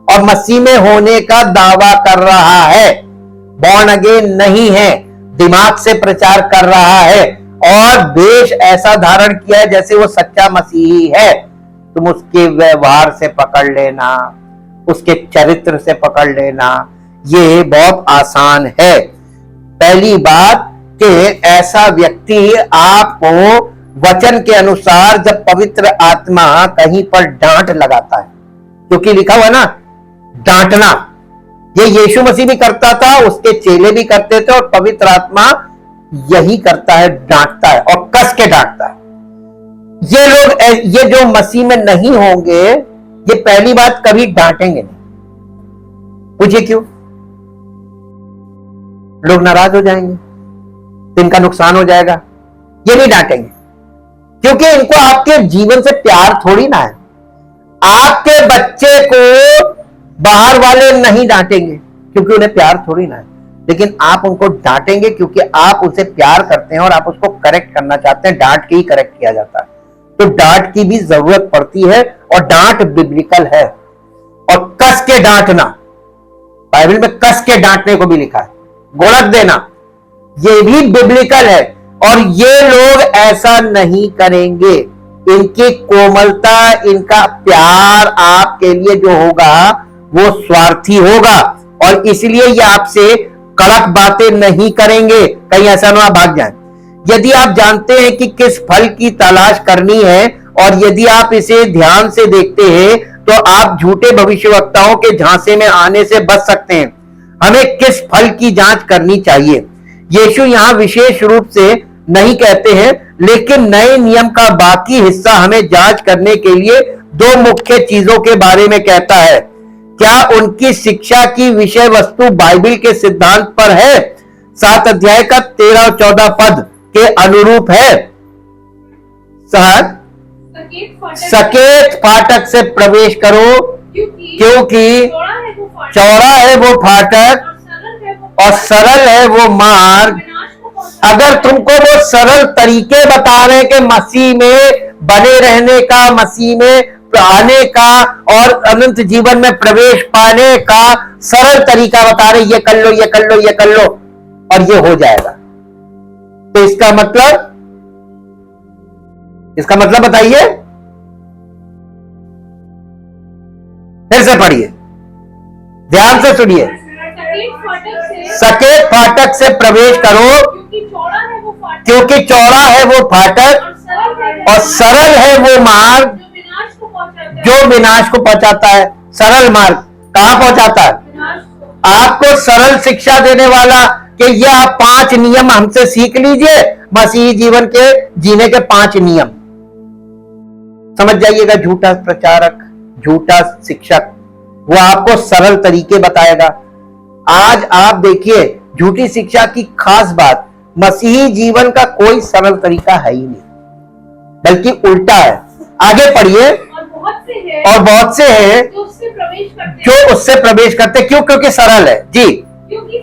और मसीह में होने का दावा कर रहा है, बॉर्न अगेन नहीं है, दिमाग से प्रचार कर रहा है और वेश ऐसा धारण किया है जैसे वो सच्चा मसीही है, तुम उसके व्यवहार से पकड़ लेना, उसके चरित्र से पकड़ लेना, ये बहुत आसान है। पहली बात कि ऐसा व्यक्ति आपको वचन के अनुसार जब पवित्र आत्मा कहीं पर डांट लगाता है, क्योंकि लिखा हुआ ना डांटना, ये यीशु मसीह भी करता था, उसके चेले भी करते थे और पवित्र आत्मा यही करता है, डांटता है और कस के डांटता है। ये लोग, ये जो मसीह में नहीं होंगे, ये पहली बात कभी डांटेंगे नहीं। पूछिए क्यों? लोग नाराज हो जाएंगे, इनका नुकसान हो जाएगा, ये नहीं डांटेंगे क्योंकि इनको आपके जीवन से प्यार थोड़ी ना है। आपके बच्चे को बाहर वाले नहीं डांटेंगे क्योंकि उन्हें प्यार थोड़ी ना है। लेकिन आप उनको डांटेंगे क्योंकि आप उसे प्यार करते हैं और आप उसको करेक्ट करना चाहते हैं। डांट के ही करेक्ट किया जाता है, तो डांट की भी जरूरत पड़ती है और डांट बिब्लिकल है। और कस के डांटना, बाइबल में कस के डांटने को भी लिखा है, गोलक देना, ये भी बिब्लिकल है। और ये लोग ऐसा नहीं करेंगे। इनकी कोमलता, इनका प्यार आपके लिए जो होगा वो स्वार्थी होगा, और इसलिए ये आपसे कड़क बातें नहीं करेंगे, कहीं ऐसा ना भाग जाए। यदि आप जानते हैं कि किस फल की तलाश करनी है और यदि आप इसे ध्यान से देखते हैं तो आप झूठे भविष्यवक्ताओं के झांसे में आने से बच सकते हैं। हमें किस फल की जांच करनी चाहिए? यीशु यहां विशेष रूप से नहीं कहते हैं, लेकिन नए नियम का बाकी हिस्सा हमें जांच करने के लिए दो मुख्य चीजों के बारे में कहता है। क्या उनकी शिक्षा की विषय वस्तु बाइबल के सिद्धांत पर है? 7 अध्याय का 13 और 14 पद के अनुरूप है। सकेत फाटक से प्रवेश करो, क्योंकि चौड़ा है वो फाटक और सरल है वो मार्ग। अगर तुमको वो सरल तरीके बता रहे हैं कि मसीह में बने रहने का, मसीह में आने का और अनंत जीवन में प्रवेश पाने का सरल तरीका बता रहे, ये कर लो, ये कर लो, ये कर लो और ये हो जाएगा, तो इसका मतलब बताइए, फिर से पढ़िए, ध्यान से सुनिए। सकेत फाटक से प्रवेश करो, क्योंकि चौड़ा है वो फाटक और सरल है वो मार्ग जो विनाश को पहुंचाता है। सरल मार्ग कहां पहुंचाता है? आपको सरल शिक्षा देने वाला कि ये आप 5 नियम हमसे सीख लीजिए, मसीही जीवन के जीने के 5 नियम। समझ जाइएगा, झूठा प्रचारक, झूठा शिक्षक वो आपको सरल तरीके बताएगा। आज आप देखिए, झूठी शिक्षा की खास बात, मसीही जीवन का कोई सरल तरीका है ही नहीं, बल्कि उल्टा है। आगे पढ़िए। और बहुत से हैं जो उससे प्रवेश करते। क्यों? क्योंकि सरल है जी, क्योंकि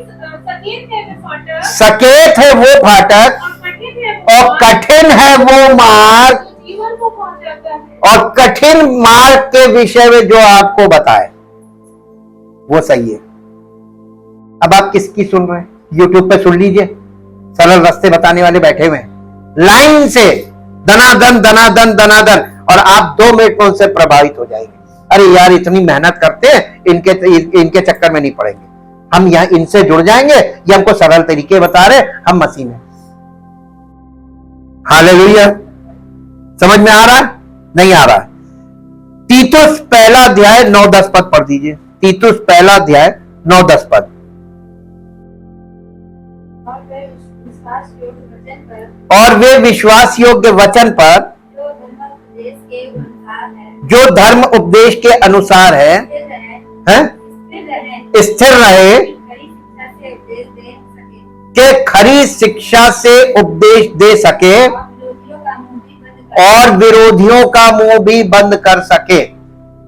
सकेत है वो फाटक और कठिन है वो मार्ग, और कठिन मार्ग के विषय में जो आपको बताए वो सही है। अब आप किसकी सुन रहे हैं? यूट्यूब पे सुन लीजिए, सरल रास्ते बताने वाले बैठे हुए हैं लाइन से, दनादन दनादन दनादन, और आप 2 मिनट में उनसे प्रभावित हो जाएंगे। अरे यार, इतनी मेहनत करते हैं, इनके चक्कर में नहीं पड़ेंगे, हम यहाँ इनसे जुड़ जाएंगे, ये हमको सरल तरीके बता रहे, हम मसीह में। हालेलुया। समझ में आ रहा है? नहीं आ रहा है? तीतुस पहला अध्याय 9-10 पद पढ़ दीजिए। तीतुस पहला अध्याय 9-10 पद। और वे विश्वास योग्य वचन पर जो धर्म उपदेश के अनुसार है, स्थिर रहे, के खरी शिक्षा से उपदेश दे सके और विरोधियों का मुंह भी बंद कर सके।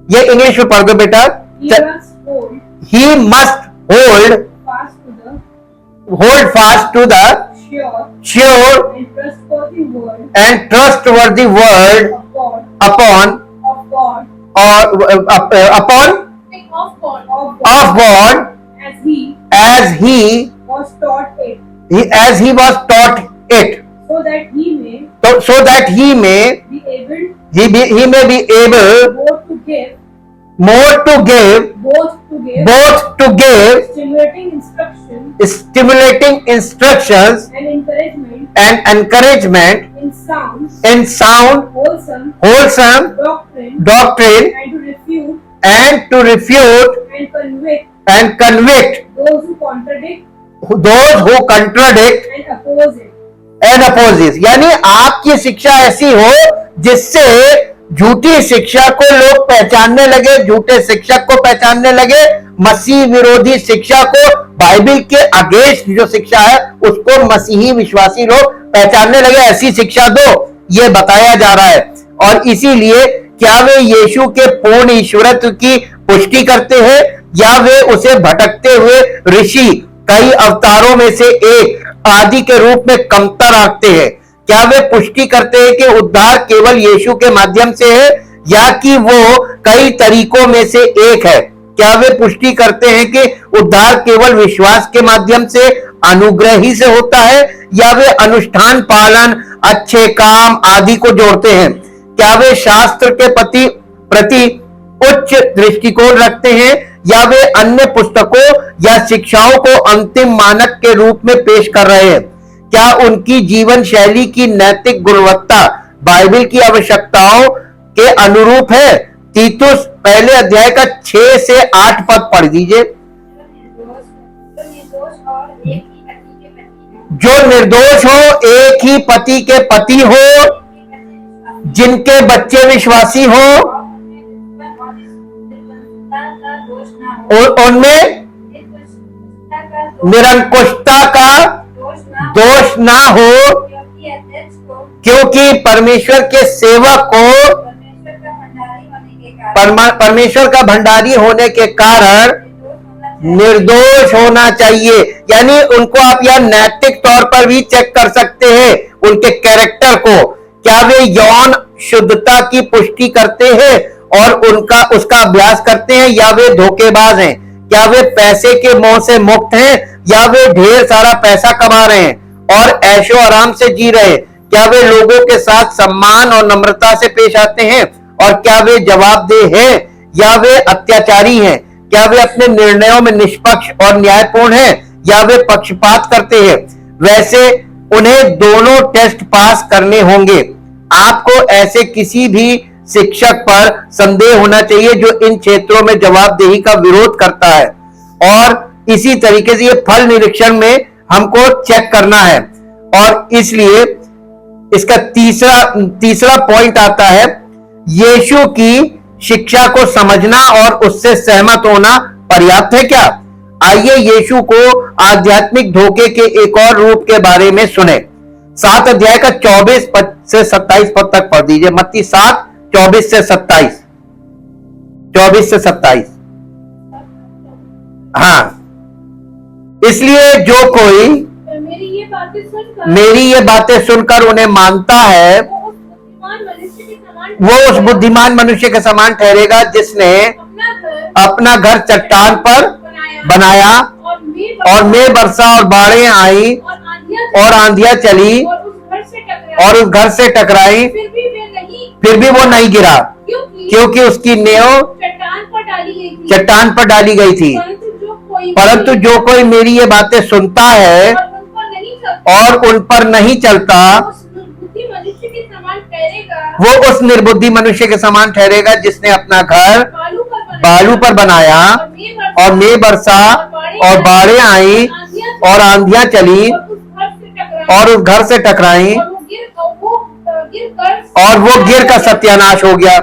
ये इंग्लिश में पढ़ दो बेटा। He must hold fast to the sure and trustworthy word upon of God as he was taught it, so that he may be able more to give stimulating instructions and encouragement in sound wholesome doctrine, and to refute and convict those who contradict and oppose it। यानी आपकी शिक्षा ऐसी हो जिससे झूठी शिक्षा को लोग पहचानने लगे, झूठे शिक्षक को पहचानने लगे, मसीह विरोधी शिक्षा को, बाइबल के अगेंस्ट जो शिक्षा है उसको मसीही विश्वासी लोग पहचानने लगे। ऐसी शिक्षा दो, ये बताया जा रहा है। और इसीलिए क्या वे यीशु के पूर्ण ईश्वरत्व की पुष्टि करते हैं या वे उसे भटकते हुए ऋषि कई अवतारों में से एक आदि के रूप में कमतर रखते हैं? क्या वे पुष्टि करते हैं कि उद्धार केवल यीशु के माध्यम से है या कि वो कई तरीकों में से एक है? क्या वे पुष्टि करते हैं कि उद्धार केवल विश्वास के माध्यम से अनुग्रह ही से होता है या वे अनुष्ठान पालन अच्छे काम आदि को जोड़ते हैं? क्या वे शास्त्र के प्रति उच्च दृष्टिकोण रखते हैं या वे अन्य पुस्तकों या शिक्षाओं को अंतिम मानक के रूप में पेश कर रहे हैं? क्या उनकी जीवन शैली की नैतिक गुणवत्ता बाइबल की आवश्यकताओं के अनुरूप है? तीतुस पहले अध्याय का 6 से 8 पद पढ़ दीजिए। जो निर्दोष हो, एक ही पति के पति हो, जिनके बच्चे विश्वासी हो, और उनमें निरंकुशता का दोष ना हो, क्योंकि परमेश्वर के सेवक को परमेश्वर का भंडारी होने के कारण निर्दोष होना चाहिए। यानी उनको आप यह नैतिक तौर पर भी चेक कर सकते हैं, उनके कैरेक्टर को। क्या वे यौन शुद्धता की पुष्टि करते हैं और उसका अभ्यास करते हैं या वे धोखेबाज हैं? क्या वे पैसे के मोह से मुक्त हैं या वे ढेर सारा पैसा कमा रहे हैं और ऐशो आराम से जी रहे हैं? क्या वे लोगों के साथ सम्मान और नम्रता से पेश आते हैं और क्या वे जवाबदेह हैं या वे अत्याचारी हैं? क्या वे अपने निर्णयों में निष्पक्ष और न्यायपूर्ण हैं या वे पक्षपात करते हैं? वैसे उन्हें दोनों टेस्ट पास करने होंगे। आपको ऐसे किसी भी शिक्षक पर संदेह होना चाहिए जो इन क्षेत्रों में जवाबदेही का विरोध करता है, और इसी तरीके से ये फल निरीक्षण में हमको चेक करना है। और इसलिए इसका तीसरा पॉइंट आता है, यीशु की शिक्षा को समझना और उससे सहमत होना पर्याप्त है क्या? आइए यीशु को आध्यात्मिक धोखे के एक और रूप के बारे में सुने। 7 अध्याय का 24 से 27 पद तक पढ़ दीजिए। मत्ती 7 24 से 27। 24 से 27। हाँ, इसलिए जो कोई मेरी ये बातें सुनकर उन्हें मानता है वो उस बुद्धिमान मनुष्य के समान ठहरेगा जिसने अपना घर चट्टान पर बनाया और मेघ बरसा और बाढ़ें आई और आंधियां चली और उस घर से टकराई, फिर भी वो नहीं गिरा क्योंकि उसकी नींव चट्टान पर डाली गई थी। परंतु जो कोई मेरी ये बातें सुनता है और उन पर नहीं चलता वो उस निर्बुद्धि मनुष्य के समान ठहरेगा जिसने अपना घर बालू पर बनाया और मेघ बरसा और बाढ़ें आई और आंधियां चली और उस घर से टकराई और वो गिर का सत्यानाश हो गया।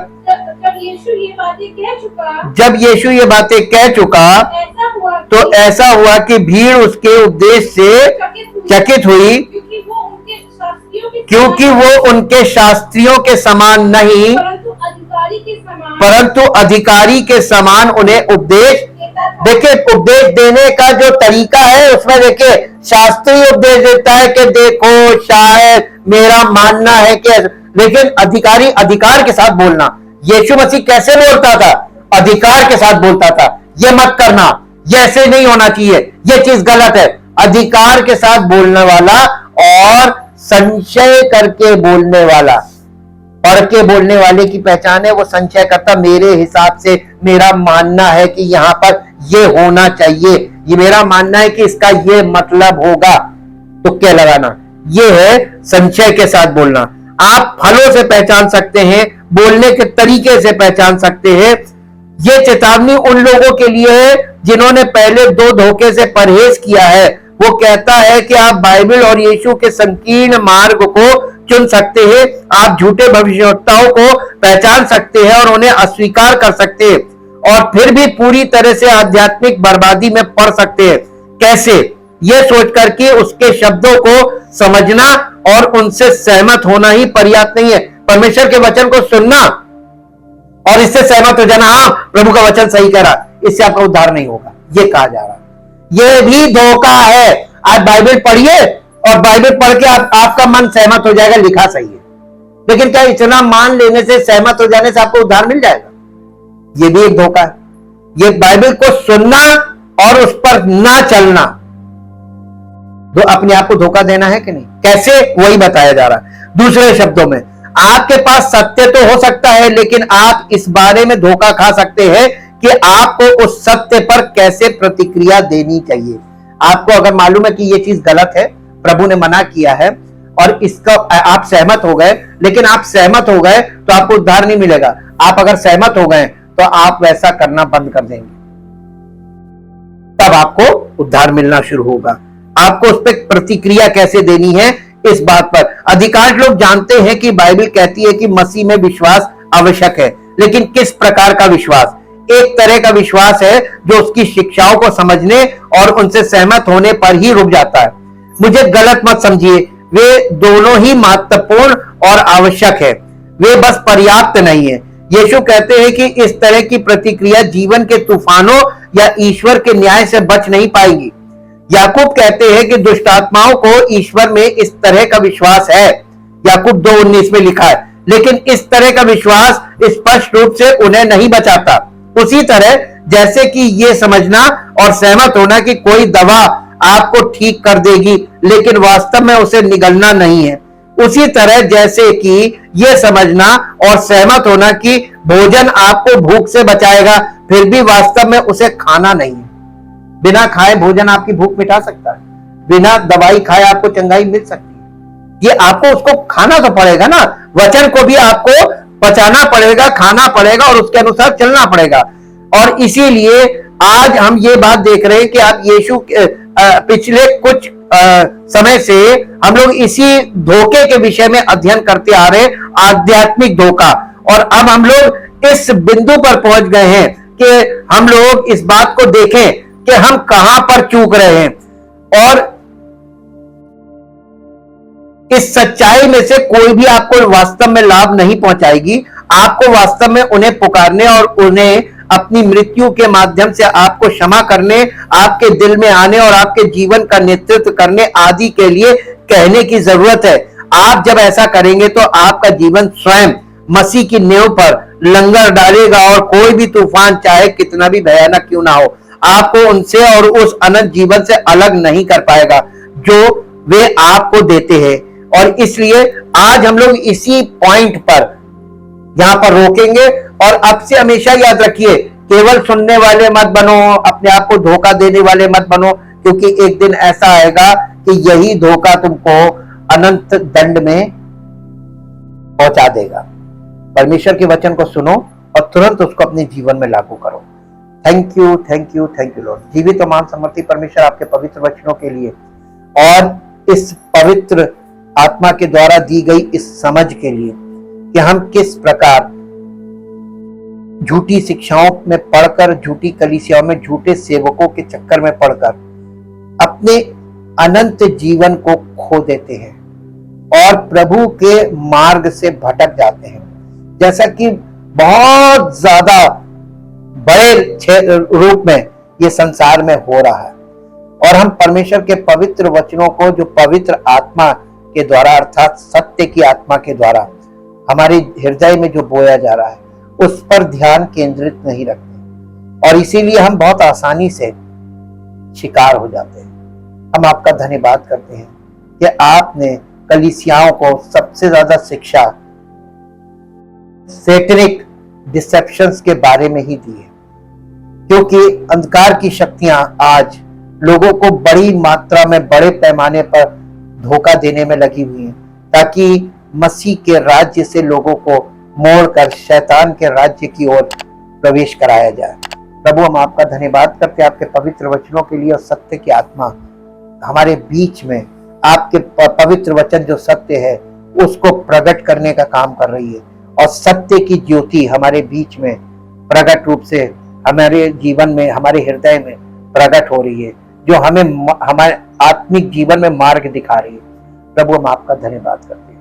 जब यीशु ये बातें कह चुका तो ऐसा हुआ कि भीड़ उसके उपदेश से चकित हुई, क्योंकि वो उनके शास्त्रियों के समान नहीं परंतु अधिकारी के समान उन्हें उपदेश। देखिए, उपदेश देने का जो तरीका है उसमें देखिए शास्त्रीय उपदेश देता है कि देखो शायद मेरा मानना है कि, लेकिन अधिकारी अधिकार के साथ बोलना। यीशु मसीह कैसे बोलता था? अधिकार के साथ बोलता था, ये मत करना, ये ऐसे नहीं होना चाहिए, ये चीज गलत है। अधिकार के साथ बोलने वाला और संशय करके बोलने वाला। पढ़ के बोलने वाले की पहचान है वो संशय करता, मेरे हिसाब से मेरा मानना है कि यहाँ पर ये होना चाहिए, ये मेरा मानना है कि इसका ये मतलब होगा, तो क्या लगाना। ये है संशय के साथ बोलना। आप फलों से पहचान सकते हैं, बोलने के तरीके से पहचान सकते हैं। ये चेतावनी उन लोगों के लिए है जिन्होंने पहले 2 धोखे से परहेज किया है। वो कहता है कि आप बाइबल और यीशु के संकीर्ण मार्ग को चुन सकते हैं, आप झूठे भविष्यवक्ताओं को पहचान सकते हैं और उन्हें अस्वीकार कर सकते हैं और फिर भी पूरी तरह से आध्यात्मिक बर्बादी में पड़ सकते हैं। कैसे? यह सोचकर कि उसके शब्दों को समझना और उनसे सहमत होना ही पर्याप्त नहीं है। परमेश्वर के वचन को सुनना और इससे सहमत हो जाना, हाँ प्रभु का वचन सही कह रहा, इससे आपका उद्धार नहीं होगा। ये कहा जा रहा, ये भी धोखा है। आप बाइबल पढ़िए और बाइबल पढ़ के आपका मन सहमत हो जाएगा, लिखा सही है, लेकिन क्या इतना मान लेने से, सहमत हो जाने से आपको उद्धार मिल जाएगा? ये भी एक धोखा है। ये बाइबल को सुनना और उस पर ना चलना, तो अपने आप को धोखा देना है कि नहीं? कैसे, वही बताया जा रहा है। दूसरे शब्दों में, आपके पास सत्य तो हो सकता है, लेकिन आप इस बारे में धोखा खा सकते हैं कि आपको उस सत्य पर कैसे प्रतिक्रिया देनी चाहिए। आपको अगर मालूम है कि ये चीज गलत है, प्रभु ने मना किया है, और इसका आप सहमत हो गए, लेकिन आप सहमत हो गए तो आपको उद्धार नहीं मिलेगा। आप अगर सहमत हो गए तो आप वैसा करना बंद कर देंगे, तब आपको उद्धार मिलना शुरू होगा। आपको उस पर प्रतिक्रिया कैसे देनी है, इस बात पर अधिकांश लोग जानते हैं कि बाइबल कहती है कि मसीह में विश्वास आवश्यक है, लेकिन किस प्रकार का विश्वास? एक तरह का विश्वास है जो उसकी शिक्षाओं को समझने और उनसे सहमत होने पर ही रुक जाता है। मुझे गलत मत समझिए, वे दोनों ही महत्वपूर्ण और आवश्यक है, वे बस पर्याप्त नहीं है। यीशु कहते हैं कि इस तरह की प्रतिक्रिया जीवन के तूफानों या ईश्वर के न्याय से बच नहीं पाएगी। याकूब कहते हैं कि दुष्ट आत्माओं को ईश्वर में इस तरह का विश्वास है, याकूब 2:19 में लिखा है, लेकिन इस तरह का विश्वास स्पष्ट रूप से उन्हें नहीं बचाता। उसी तरह जैसे कि ये समझना और सहमत होना कि कोई दवा आपको ठीक कर देगी, लेकिन वास्तव में उसे निगलना नहीं है। उसी तरह जैसे कि ये समझना और सहमत होना कि भोजन आपको भूख से बचाएगा, फिर भी वास्तव में उसे खाना नहीं है। बिना खाए भोजन आपकी भूख मिटा सकता है, बिना दवाई खाए आपको चंगाई मिल सकती है। ये आपको उसको खाना तो पड़ेगा ना, वचन को भी आपको पचाना पड़ेगा, खाना पड़ेगा और उसके अनुसार चलना पड़ेगा। और इसीलिए आज हम ये बात देख रहे हैं कि आप यीशु पिछले कुछ समय से हम लोग इसी धोखे के विषय में अध्ययन करते आ रहे, आध्यात्मिक धोखा। और अब हम लोग इस बिंदु पर पहुंच गए हैं कि हम लोग इस बात को देखें कि हम कहां पर चूक रहे हैं, और इस सच्चाई में से कोई भी आपको वास्तव में लाभ नहीं पहुंचाएगी। आपको वास्तव में उन्हें पुकारने और उन्हें अपनी मृत्यु के माध्यम से आपको क्षमा करने, आपके दिल में आने और आपके जीवन का नेतृत्व करने आदि के लिए कहने की जरूरत है। आप जब ऐसा करेंगे तो आपका जीवन स्वयं मसीह की नींव पर लंगर डालेगा, और कोई भी तूफान चाहे कितना भी भयानक क्यों ना हो, आपको उनसे और उस अनंत जीवन से अलग नहीं कर पाएगा जो वे आपको देते हैं। और इसलिए आज हम लोग इसी पॉइंट पर यहां पर रोकेंगे। और अब से हमेशा याद रखिए, केवल सुनने वाले मत बनो, अपने आप को धोखा देने वाले मत बनो, क्योंकि एक दिन ऐसा आएगा कि यही धोखा तुमको अनंत दंड में पहुंचा देगा। परमेश्वर के वचन को सुनो और तुरंत उसको अपने जीवन में लागू करो। Thank you, thank you, thank you Lord. जीवित और महान समर्थी परमेश्वर, आपके पवित्र वचनों के लिए और इस पवित्र आत्मा के द्वारा दी गई इस समझ के लिए कि हम किस प्रकार झूठी शिक्षाओं में पढ़कर, झूठी कलीसियाओं में, झूठे सेवकों के चक्कर में पढ़कर अपने अनंत जीवन को खो देते हैं और प्रभु के मार्ग से भटक जाते हैं, जैसा कि बहुत ज्यादा बड़े रूप में ये संसार में हो रहा है। और हम परमेश्वर के पवित्र वचनों को, जो पवित्र आत्मा के द्वारा अर्थात सत्य की आत्मा के द्वारा हमारे हृदय में जो बोया जा रहा है, उस पर ध्यान केंद्रित नहीं रखते, और इसीलिए हम बहुत आसानी से शिकार हो जाते हैं। हम आपका धन्यवाद करते हैं कि आपने कलीसियाओं को सबसे ज्यादा शिक्षा सैटेनिक डिसेप्शंस के बारे में ही दी है, क्योंकि अंधकार की शक्तियां आज लोगों को बड़ी मात्रा में, बड़े पैमाने पर धोखा देने में लगी हुई हैं, ताकि मसीह के राज्य से लोगों को मोड़कर शैतान के राज्य की ओर प्रवेश कराया जाए। प्रभु, हम आपका धन्यवाद करते हैं आपके पवित्र वचनों के लिए, और सत्य की आत्मा हमारे बीच में आपके पवित्र वचन जो सत्य है उसको प्रकट करने का काम कर रही है, और सत्य की ज्योति हमारे बीच में प्रकट रूप से हमारे जीवन में, हमारे हृदय में प्रकट हो रही है, जो हमें हमारे आत्मिक जीवन में मार्ग दिखा रही है। प्रभु, हम आपका धन्यवाद करते हैं,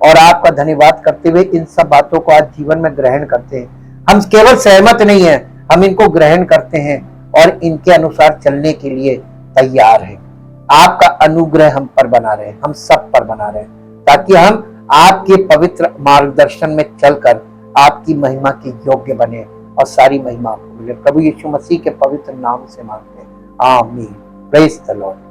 और आपका धन्यवाद करते हुए इन सब बातों को आज जीवन में ग्रहण करते हैं। हम केवल सहमत नहीं है, हम इनको ग्रहण करते हैं और इनके अनुसार चलने के लिए तैयार हैं। आपका अनुग्रह हम पर बना रहे, हम सब पर बना रहे, ताकि हम आपके पवित्र मार्गदर्शन में चलकर आपकी महिमा के योग्य बने और सारी महिमा आपको मिले। प्रभु यीशु मसीह के पवित्र नाम से मांगते हैं, आमीन। Praise the Lord.